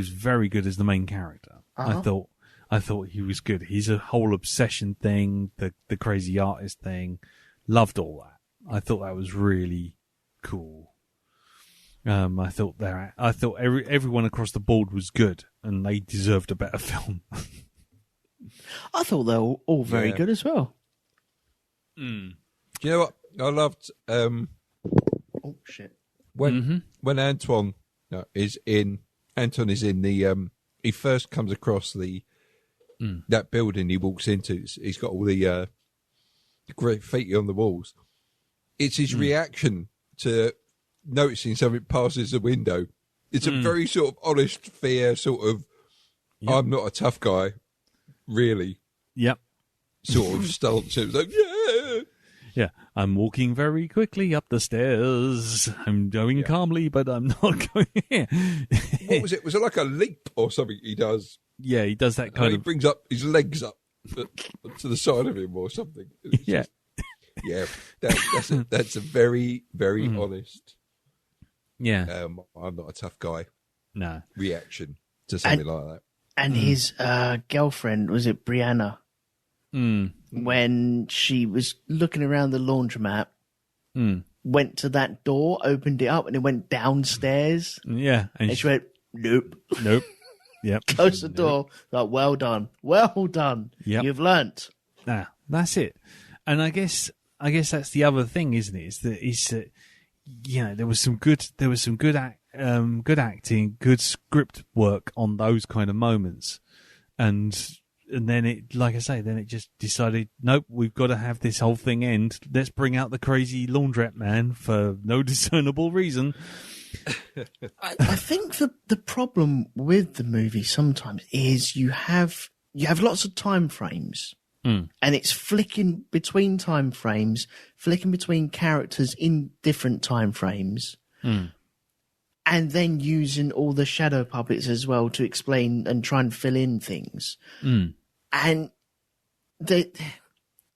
S1: very good as the main character.
S3: Uh-huh.
S1: I thought he was good. He's a whole obsession thing, the crazy artist thing. Loved all that. I thought that was really cool. I thought everyone across the board was good, and they deserved a better film.
S3: I thought they were all very good as well.
S2: Do you know what I loved?
S3: Oh shit!
S2: When Anton is in the he first comes across that building he walks into. He's got all the graffiti on the walls. It's his reaction to noticing something passes the window. It's a very sort of honest, fair sort of, I'm not a tough guy, really.
S1: Yep.
S2: Sort of stance. It was like, yeah.
S1: Yeah, I'm walking very quickly up the stairs. I'm going calmly, but I'm not going here.
S2: What was it? Was it like a leap or something he does?
S1: Yeah, he does that kind of...
S2: He brings up his legs up to the side of him or something.
S1: Yeah.
S2: That's a very, very honest.
S1: Yeah.
S2: I'm not a tough guy.
S1: No.
S2: Reaction to something like that.
S3: And his girlfriend, was it Brianna? When she was looking around the laundromat, went to that door, opened it up, and it went downstairs.
S1: Yeah.
S3: And she went, nope.
S1: Yep.
S3: Closed the door. Like, well done. Yep. You've learnt.
S1: Nah, that's it. And I guess that's the other thing, isn't it? Is that there was some good acting, good script work on those kind of moments, and then it, like I say, then it just decided, nope, we've got to have this whole thing end. Let's bring out the crazy laundrette man for no discernible reason.
S3: I think the problem with the movie sometimes is you have lots of time frames. And it's flicking between time frames, flicking between characters in different time frames, and then using all the shadow puppets as well to explain and try and fill in things. And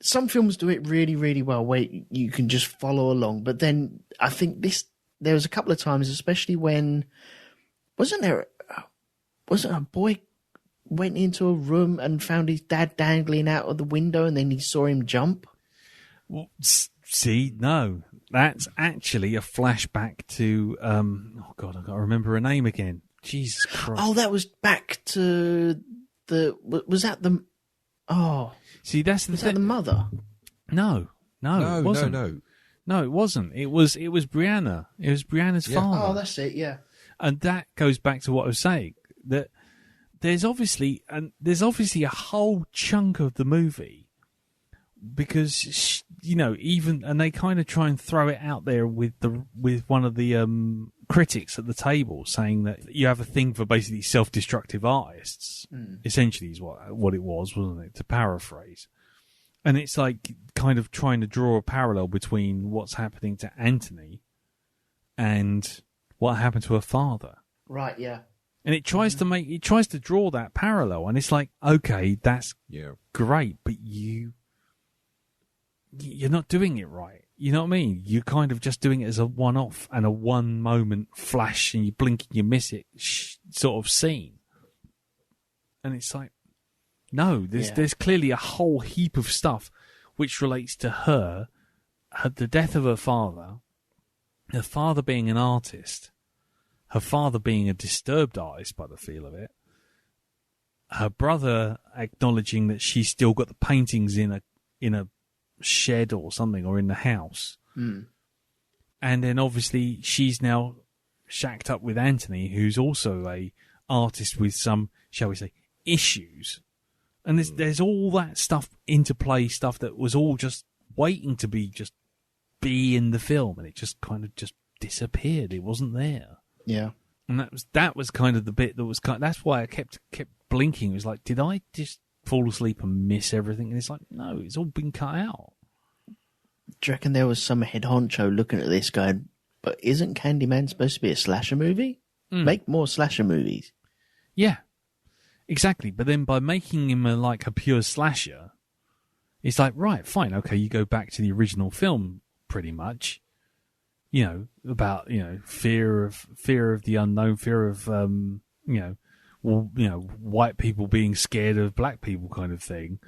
S3: some films do it really, really well where you can just follow along. But then I think there was a couple of times, especially when, wasn't a boy went into a room and found his dad dangling out of the window, and then he saw him jump?
S1: Well, see, no, that's actually a flashback to oh god, I got to remember her name again. Jesus Christ!
S3: Oh, that was back to was that the? Oh,
S1: see, that's the
S3: was that the mother?
S1: No, it wasn't. No, it wasn't. It was Brianna. It was Brianna's father.
S3: Oh, that's it. Yeah,
S1: and that goes back to what I was saying, that there's obviously a whole chunk of the movie, because and they kind of try and throw it out there with one of the critics at the table, saying that you have a thing for basically self-destructive artists. Essentially, is what it was, wasn't it? To paraphrase, and it's like kind of trying to draw a parallel between what's happening to Anthony and what happened to her father.
S3: Right. Yeah.
S1: And it tries to draw that parallel, and it's like, okay, that's great, but you're not doing it right. You know what I mean? You're kind of just doing it as a one-off and a one-moment flash, and you blink and you miss it sort of scene. And it's like, no, there's clearly a whole heap of stuff which relates to her, the death of her father being an artist, her father being a disturbed artist by the feel of it, her brother acknowledging that she's still got the paintings in a shed or something, or in the house. And then obviously she's now shacked up with Anthony, who's also a artist with some, shall we say, issues. And there's all that stuff, interplay stuff that was all just waiting to be in the film, and it just kind of just disappeared. It wasn't there.
S3: Yeah.
S1: And that was kind of the bit that was that's why I kept blinking. It was like, did I just fall asleep and miss everything? And it's like, no, it's all been cut out.
S3: Do you reckon there was some head honcho looking at this going, but isn't Candyman supposed to be a slasher movie? Make more slasher movies.
S1: Yeah, exactly. But then by making him a pure slasher, it's like, right, fine, okay, you go back to the original film pretty much, about, fear of the unknown, fear of, white people being scared of black people kind of thing.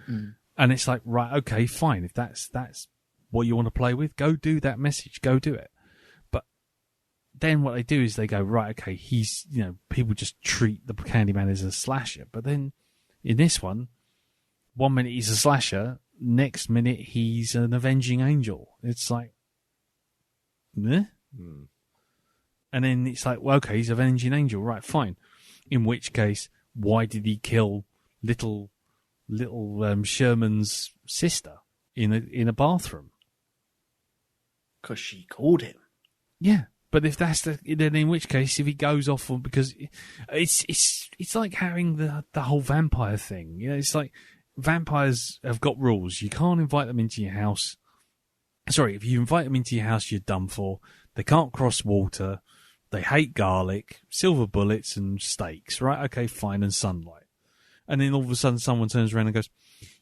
S1: And it's like, right, okay, fine. If that's what you want to play with, go do that message, go do it. But then what they do is they go, right, okay, he's, people just treat the Candyman as a slasher. But then in this one minute he's a slasher, next minute he's an avenging angel. It's like, eh? And then it's like, well, okay, he's an avenging angel, right, fine. In which case, why did he kill little Sherman's sister in a bathroom?
S3: Because she called him.
S1: Yeah, but if that's then in which case, if he goes off on, because it's like having the whole vampire thing. It's like vampires have got rules. You can't invite them into your house. Sorry, if you invite them into your house, you're done for. They can't cross water. They hate garlic, silver bullets, and steaks. Right? Okay, fine, and sunlight. And then all of a sudden, someone turns around and goes,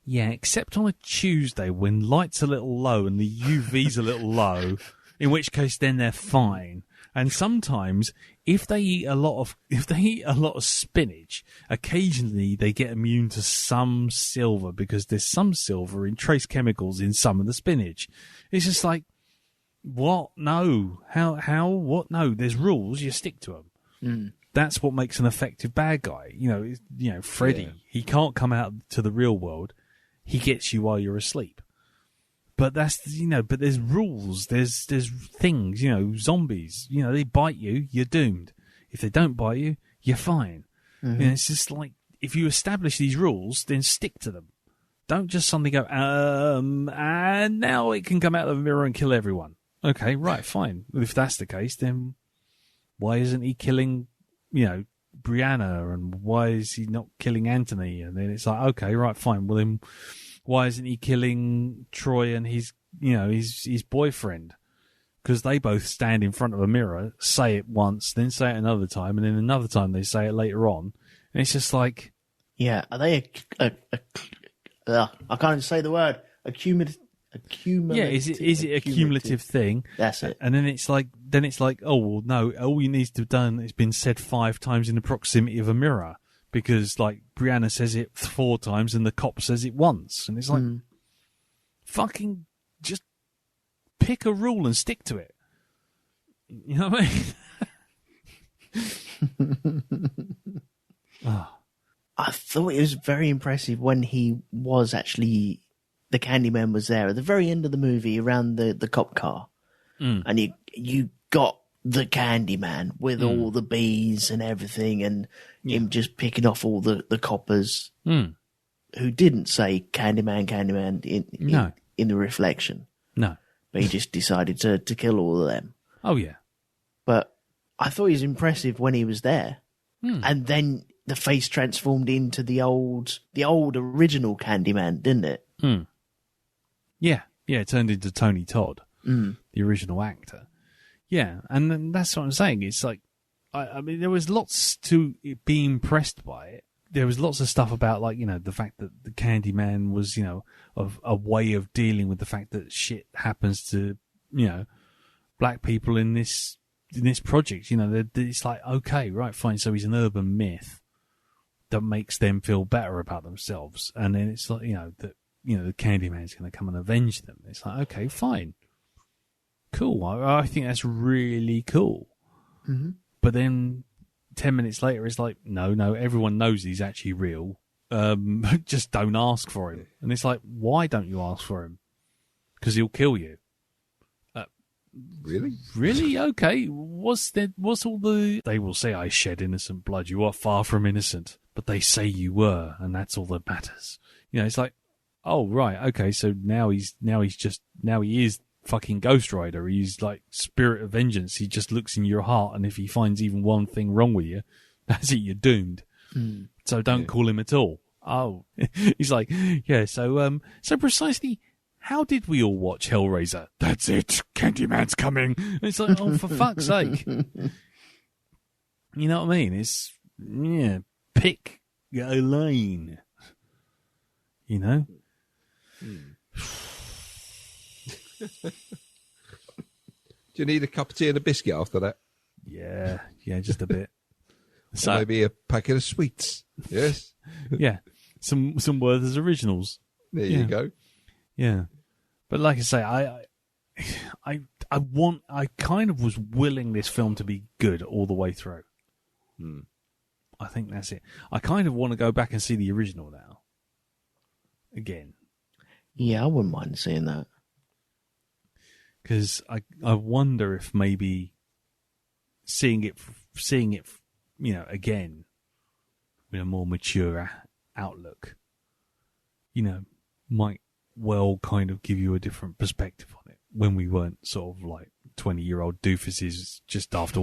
S1: yeah, except on a Tuesday when light's a little low and the UV's a little low, in which case then they're fine. And sometimes if they eat a lot of spinach, occasionally they get immune to some silver because there's some silver in trace chemicals in some of the spinach. It's just like, what? No. How? What? No. There's rules. You stick to them. That's what makes an effective bad guy. Freddy. Yeah. He can't come out to the real world. He gets you while you're asleep. But that's, but there's rules. There's things, zombies. They bite you, you're doomed. If they don't bite you, you're fine. Mm-hmm. It's just like, if you establish these rules, then stick to them. Don't just suddenly go, and now it can come out of the mirror and kill everyone. Okay, right, fine. If that's the case, then why isn't he killing, Brianna, and why is he not killing Anthony? And then it's like, okay, right, fine. Well, then why isn't he killing Troy and his boyfriend? Because they both stand in front of a mirror, say it once, then say it another time, and then another time they say it later on. And it's just like,
S3: yeah, are they I can't even say the word. Cumulative.
S1: Yeah, is it a cumulative thing?
S3: That's it.
S1: And then it's like, oh well, no, all you need to have done is been said 5 times in the proximity of a mirror, because like Brianna says it 4 times and the cop says it once, and it's like, fucking just pick a rule and stick to it. You know what I mean?
S3: I thought it was very impressive when he was actually, the Candyman was there at the very end of the movie around the cop car. And you got the Candyman with all the bees and everything, and him just picking off all the coppers who didn't say Candyman in the reflection.
S1: No.
S3: But he just decided to kill all of them.
S1: Oh, yeah.
S3: But I thought he was impressive when he was there. And then the face transformed into the old original Candyman, didn't it?
S1: Yeah, it turned into Tony Todd, the original actor. Yeah, and that's what I'm saying. It's like, I mean, there was lots to be impressed by it. There was lots of stuff about, like, the fact that the Candyman was, of a way of dealing with the fact that shit happens to, black people in this project. It's like, okay, right, fine. So he's an urban myth that makes them feel better about themselves, and then it's like, that the Candyman's going to come and avenge them. It's like, okay, fine, cool. I think that's really cool. But then 10 minutes later, it's like, no, everyone knows he's actually real. Just don't ask for him. And it's like, why don't you ask for him? Because he'll kill you.
S2: Really?
S1: Really? Okay. What's all the... They will say, I shed innocent blood. You are far from innocent. But they say you were, and that's all that matters. It's like, oh right, okay, so now he is fucking Ghost Rider. He's like Spirit of Vengeance. He just looks in your heart, and if he finds even one thing wrong with you, that's it, you're doomed. So don't call him at all. Oh, he's like, yeah. So precisely, how did we all watch Hellraiser? That's it. Candyman's coming. And it's like, oh, for fuck's sake. You know what I mean? It's, pick a lane. You know?
S2: Do you need a cup of tea and a biscuit after that?
S1: Yeah, just a bit.
S2: So maybe a packet of sweets. Yes.
S1: Yeah, some Werther's Originals.
S2: There you go.
S1: Yeah, but like I say, I kind of was willing this film to be good all the way through. I think that's it. I kind of want to go back and see the original now. Again.
S3: Yeah, I wouldn't mind seeing that.
S1: Because I wonder if maybe seeing it, again with a more mature outlook, might well kind of give you a different perspective on it when we weren't sort of like 20-year-old doofuses just after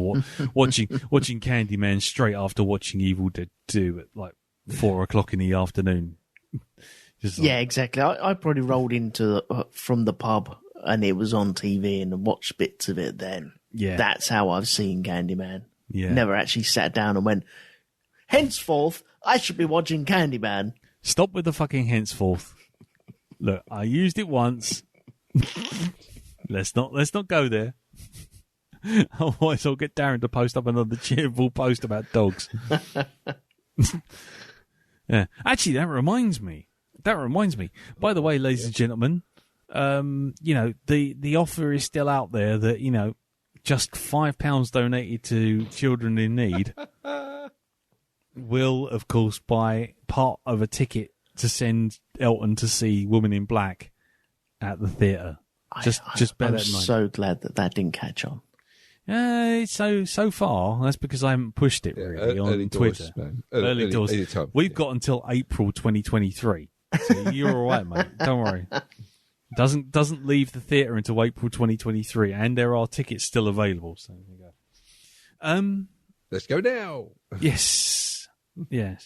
S1: watching Candyman straight after watching Evil Dead 2 at like 4:00 in the afternoon.
S3: Yeah, exactly. I probably rolled into from the pub and it was on TV and watched bits of it then.
S1: Yeah.
S3: That's how I've seen Candyman.
S1: Yeah.
S3: Never actually sat down and went, henceforth, I should be watching Candyman.
S1: Stop with the fucking henceforth. Look, I used it once. Let's not go there. Otherwise I'll get Darren to post up another cheerful post about dogs. Yeah. Actually, that reminds me. By the way, ladies and gentlemen, the offer is still out there that, just £5 donated to children in need will, of course, buy part of a ticket to send Elton to see Woman in Black at the theatre. Just bear that in mind.
S3: I'm so glad that didn't catch on.
S1: So far, that's because I haven't pushed it really on Twitter. Early doors. We've got until April 2023. So you're all right, mate. Don't worry. Doesn't leave the theatre until April 2023, and there are tickets still available. So there you go.
S2: Let's go now.
S1: Yes. I'm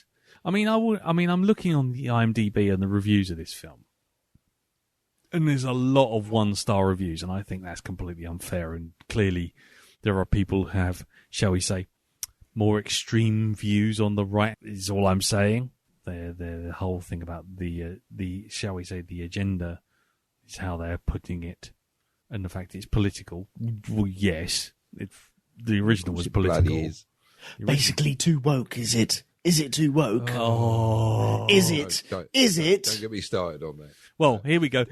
S1: looking on the IMDb and the reviews of this film, and there's a lot of 1-star reviews, and I think that's completely unfair. And clearly, there are people who have, shall we say, more extreme views on the right. Is all I'm saying. The whole thing about the shall we say the agenda is how they're putting it, and the fact it's political. Well, yes, the original was political.
S3: Basically, too woke. Is it? Is it too woke?
S1: Oh,
S3: is it? Is it?
S2: Don't get me started on that.
S1: Well, here we go.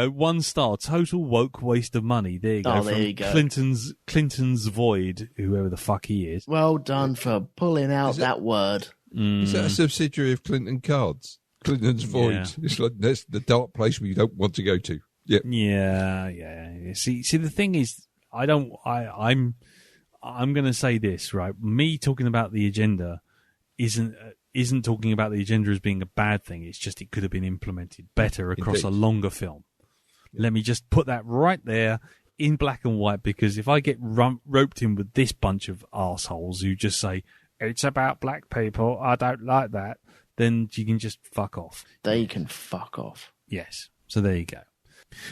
S1: 1 star. Total woke waste of money. There you go.
S3: Oh, there you go.
S1: Clinton's Void, whoever the fuck he is.
S3: Well done for pulling out that word.
S2: Is that a subsidiary of Clinton Cards? Clinton's Void. Yeah. It's like that's the dark place we don't want to go to. Yeah.
S1: Yeah. See, the thing is, I'm going to say this, right? Me talking about the agenda isn't talking about the agenda as being a bad thing. It's just it could have been implemented better across a longer film. Yeah. Let me just put that right there in black and white, because if I get roped in with this bunch of arseholes who just say, it's about black people, I don't like that, then you can just fuck off.
S3: They can fuck off.
S1: Yes. So there you go.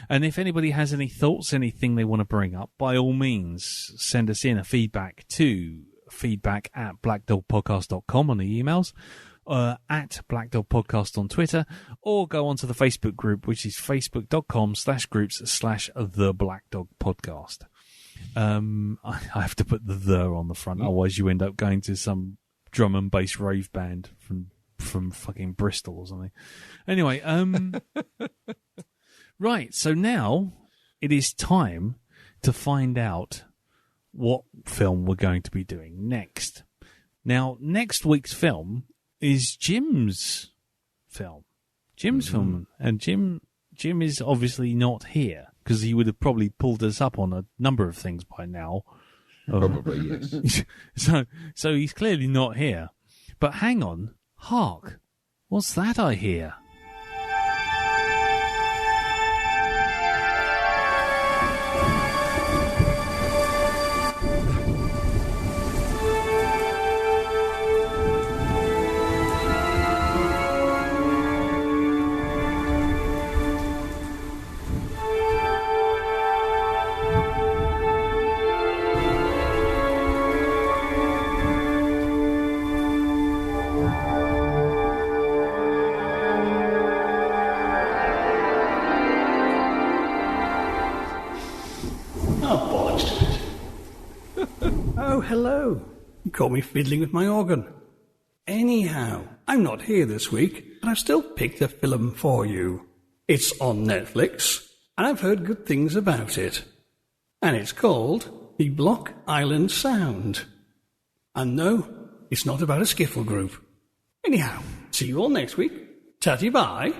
S1: And if anybody has any thoughts, anything they want to bring up, by all means, send us in a feedback to feedback@blackdogpodcast.com on the emails, at Black Dog Podcast on Twitter, or go onto the Facebook group, which is facebook.com/groups/The Black Dog Podcast. I have to put the on the front, otherwise you end up going to some drum and bass rave band from fucking Bristol or something. Anyway, right, so now it is time to find out what film we're going to be doing next. Now, next week's film is Jim's film. And Jim is obviously not here, because he would have probably pulled us up on a number of things by now.
S2: Probably, yes.
S1: So he's clearly not here. But hang on, hark! What's that I hear?
S4: hello. You caught me fiddling with my organ. Anyhow, I'm not here this week, but I've still picked a film for you. It's on Netflix, and I've heard good things about it. And it's called The Block Island Sound. And no, it's not about a skiffle group. Anyhow, see you all next week. Tatty bye.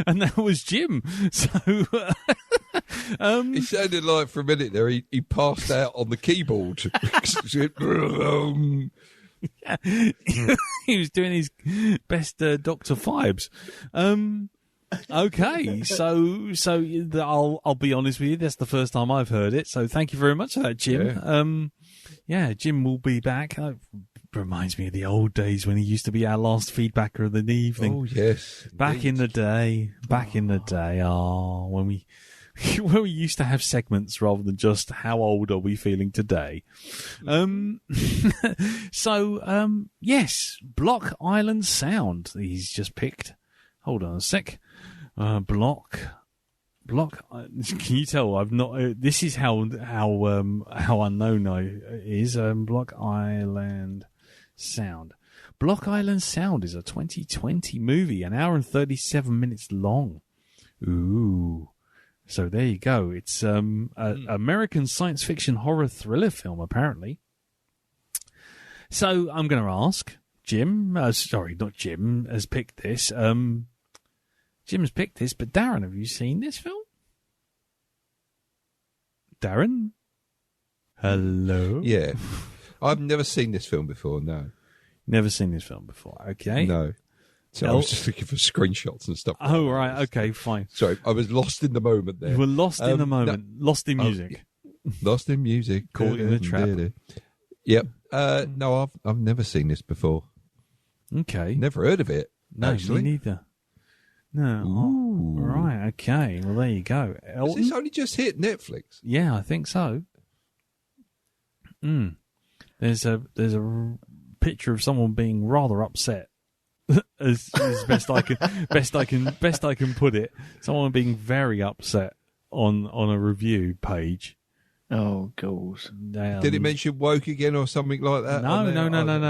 S1: And that was Jim. So
S2: it sounded like for a minute there he passed out on the keyboard.
S1: He was doing his best Dr. Fibes. Okay, so I'll be honest with you. That's the first time I've heard it. So thank you very much for that, Jim. Yeah, Jim will be back. Reminds me of the old days when he used to be our last feedbacker of the evening.
S2: Oh yes,
S1: back in the day. Oh, when we used to have segments rather than just how old are we feeling today. Yes, Block Island Sound. He's just picked. Hold on a sec. Block. Can you tell I've not? This is how unknown I is. Block Island Sound. Block Island Sound is a 2020 movie, an hour and 37 minutes long. Ooh. So there you go. It's an American science fiction horror thriller film, apparently. So I'm going to ask Jim. Sorry, not Jim has picked this. Jim's picked this, but Darren, have you seen this film? Darren? Hello?
S2: Yeah. I've never seen this film before, no.
S1: Never seen this film before, okay.
S2: No. So I was just looking for screenshots and stuff.
S1: Oh, right, okay, fine.
S2: Sorry, I was lost in the moment there.
S1: You were lost in the moment, lost in music.
S2: Lost in music.
S1: Caught in a trap.
S2: Yep. No, I've never seen this before.
S1: Okay.
S2: Never heard of it,
S1: no,
S2: actually.
S1: Me neither. No.
S2: Ooh.
S1: Right, okay. Well, there you go.
S2: Has this only just hit Netflix?
S1: Yeah, I think so. There's a picture of someone being rather upset. as best I can put it. Someone being very upset on a review page.
S3: Oh, God.
S2: Did it mention woke again or something like that?
S1: No,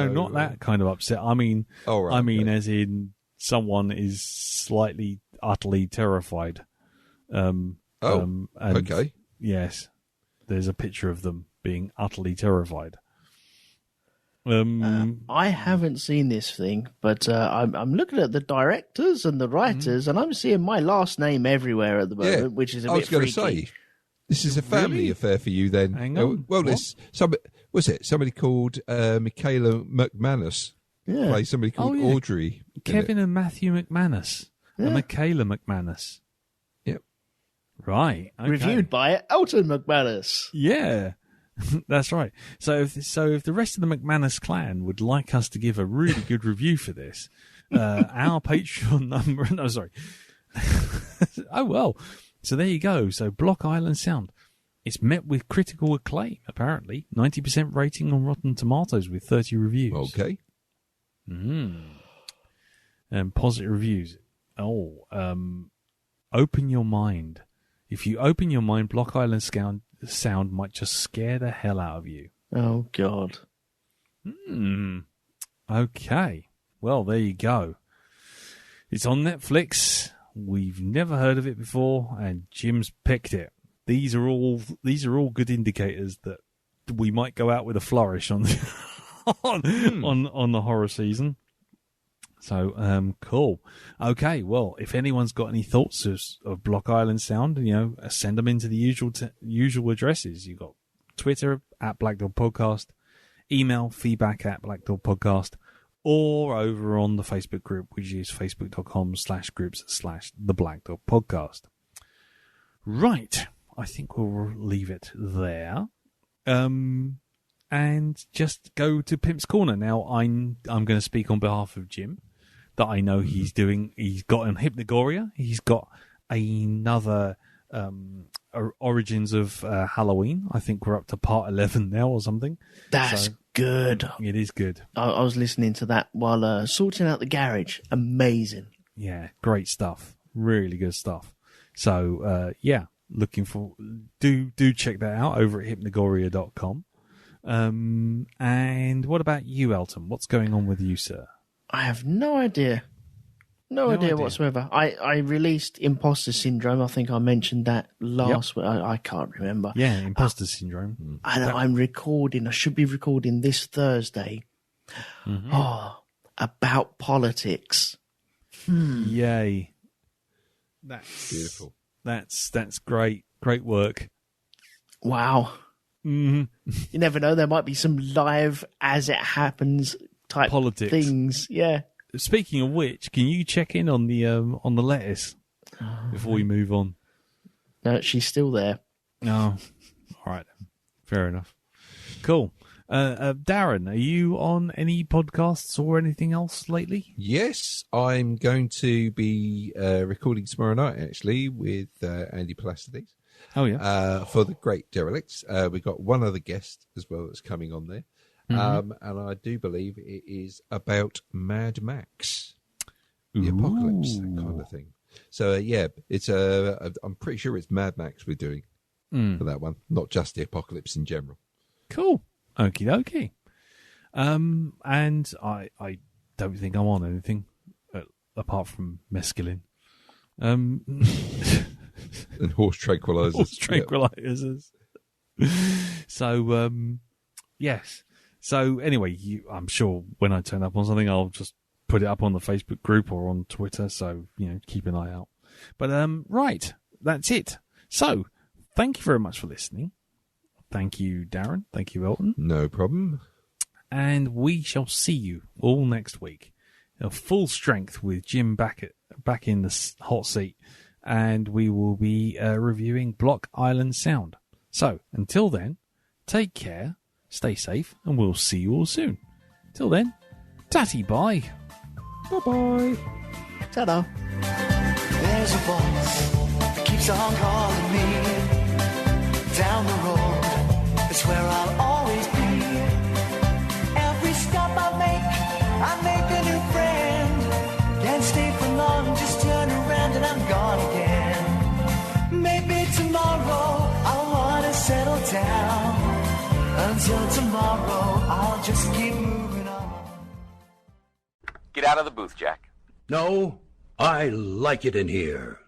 S1: not that kind of upset. I mean, as in someone is slightly, utterly terrified.
S2: Okay.
S1: Yes, there's a picture of them being utterly terrified.
S3: I haven't seen this thing, but I'm looking at the directors and the writers, and I'm seeing my last name everywhere at the moment, which is a bit freaky. I was going to say,
S2: this is a family affair for you then.
S1: Hang on.
S2: Somebody called Michaela McManus.
S3: Yeah.
S2: Play somebody called Audrey.
S1: Kevin and Matthew McManus. And Michaela McManus.
S2: Yep.
S1: Right. Okay.
S3: Reviewed by Elton McManus.
S1: Yeah. That's right. So if the rest of the McManus clan would like us to give a really good review for this, our Patreon number... No, sorry. Oh, well. So there you go. So Block Island Sound. It's met with critical acclaim, apparently. 90% rating on Rotten Tomatoes with 30 reviews.
S2: Okay.
S1: And positive reviews. Open your mind. If you open your mind, Block Island Sound might just scare the hell out of you.
S3: Oh, God.
S1: Okay. Well, there you go. It's on Netflix. We've never heard of it before, and Jim's picked it. These are all good indicators that we might go out with a flourish on on the horror season. So cool. Okay, well, if anyone's got any thoughts of Block Island Sound, send them into the usual addresses. You've got Twitter at Black Dog Podcast, email feedback at Black Dog Podcast, or over on the Facebook group, which is facebook.com/groups/the Black Dog Podcast. Right. I think we'll leave it there. And just go to Pimp's Corner. Now, I'm going to speak on behalf of Jim, that I know he's got on Hypnagoria. He's got another Origins of Halloween. I think we're up to part 11 now or something.
S3: That's good.
S1: It is good.
S3: I was listening to that while sorting out the garage. Amazing.
S1: Yeah, great stuff. Really good stuff. So, looking for... Do check that out over at hypnagoria.com. And what about you, Elton? What's going on with you, sir?
S3: I have no idea. No idea whatsoever. I released Imposter Syndrome. I think I mentioned that last week. I can't remember.
S1: Yeah, Imposter Syndrome.
S3: And I'm recording. I should be recording this Thursday.
S1: Mm-hmm.
S3: Oh, about politics.
S1: Yay. That's
S2: beautiful.
S1: That's great. Great work.
S3: Wow.
S1: Mm-hmm.
S3: You never know. There might be some live as it happens type
S1: politics
S3: things. Yeah.
S1: Speaking of which, can you check in on the lettuce before we move on?
S3: No, she's still there.
S1: No. All right. Fair enough. Cool. Darren, are you on any podcasts or anything else lately?
S2: Yes, I'm going to be recording tomorrow night, actually, with Andy Placides.
S1: Oh, yeah.
S2: For the Great Derelicts. We've got one other guest as well that's coming on there. And I do believe it is about Mad Max, the apocalypse, that kind of thing. So, it's I'm pretty sure it's Mad Max we're doing for that one, not just the apocalypse in general.
S1: Cool. Okie dokie. And I don't think I'm on anything apart from mescaline.
S2: And horse tranquilizers.
S1: Horse tranquilizers. So, yes. So anyway, I'm sure when I turn up on something, I'll just put it up on the Facebook group or on Twitter. So, keep an eye out. But, right. That's it. So thank you very much for listening. Thank you, Darren. Thank you, Elton.
S2: No problem.
S1: And we shall see you all next week. Full strength with Jim back in the hot seat. And we will be reviewing Block Island Sound. So until then, take care. Stay safe, and we'll see you all soon. Till then, tatty bye.
S2: Bye-bye.
S3: Ta-da.
S5: There's a voice that keeps on calling me. Down the road, it's where I'll always be. Every stop I make a new friend. Can't stay for long, just turn around and I'm gone again. Maybe tomorrow I'll want to settle down. Until tomorrow, I'll just keep moving on.
S6: Get out of the booth, Jack.
S7: No, I like it in here.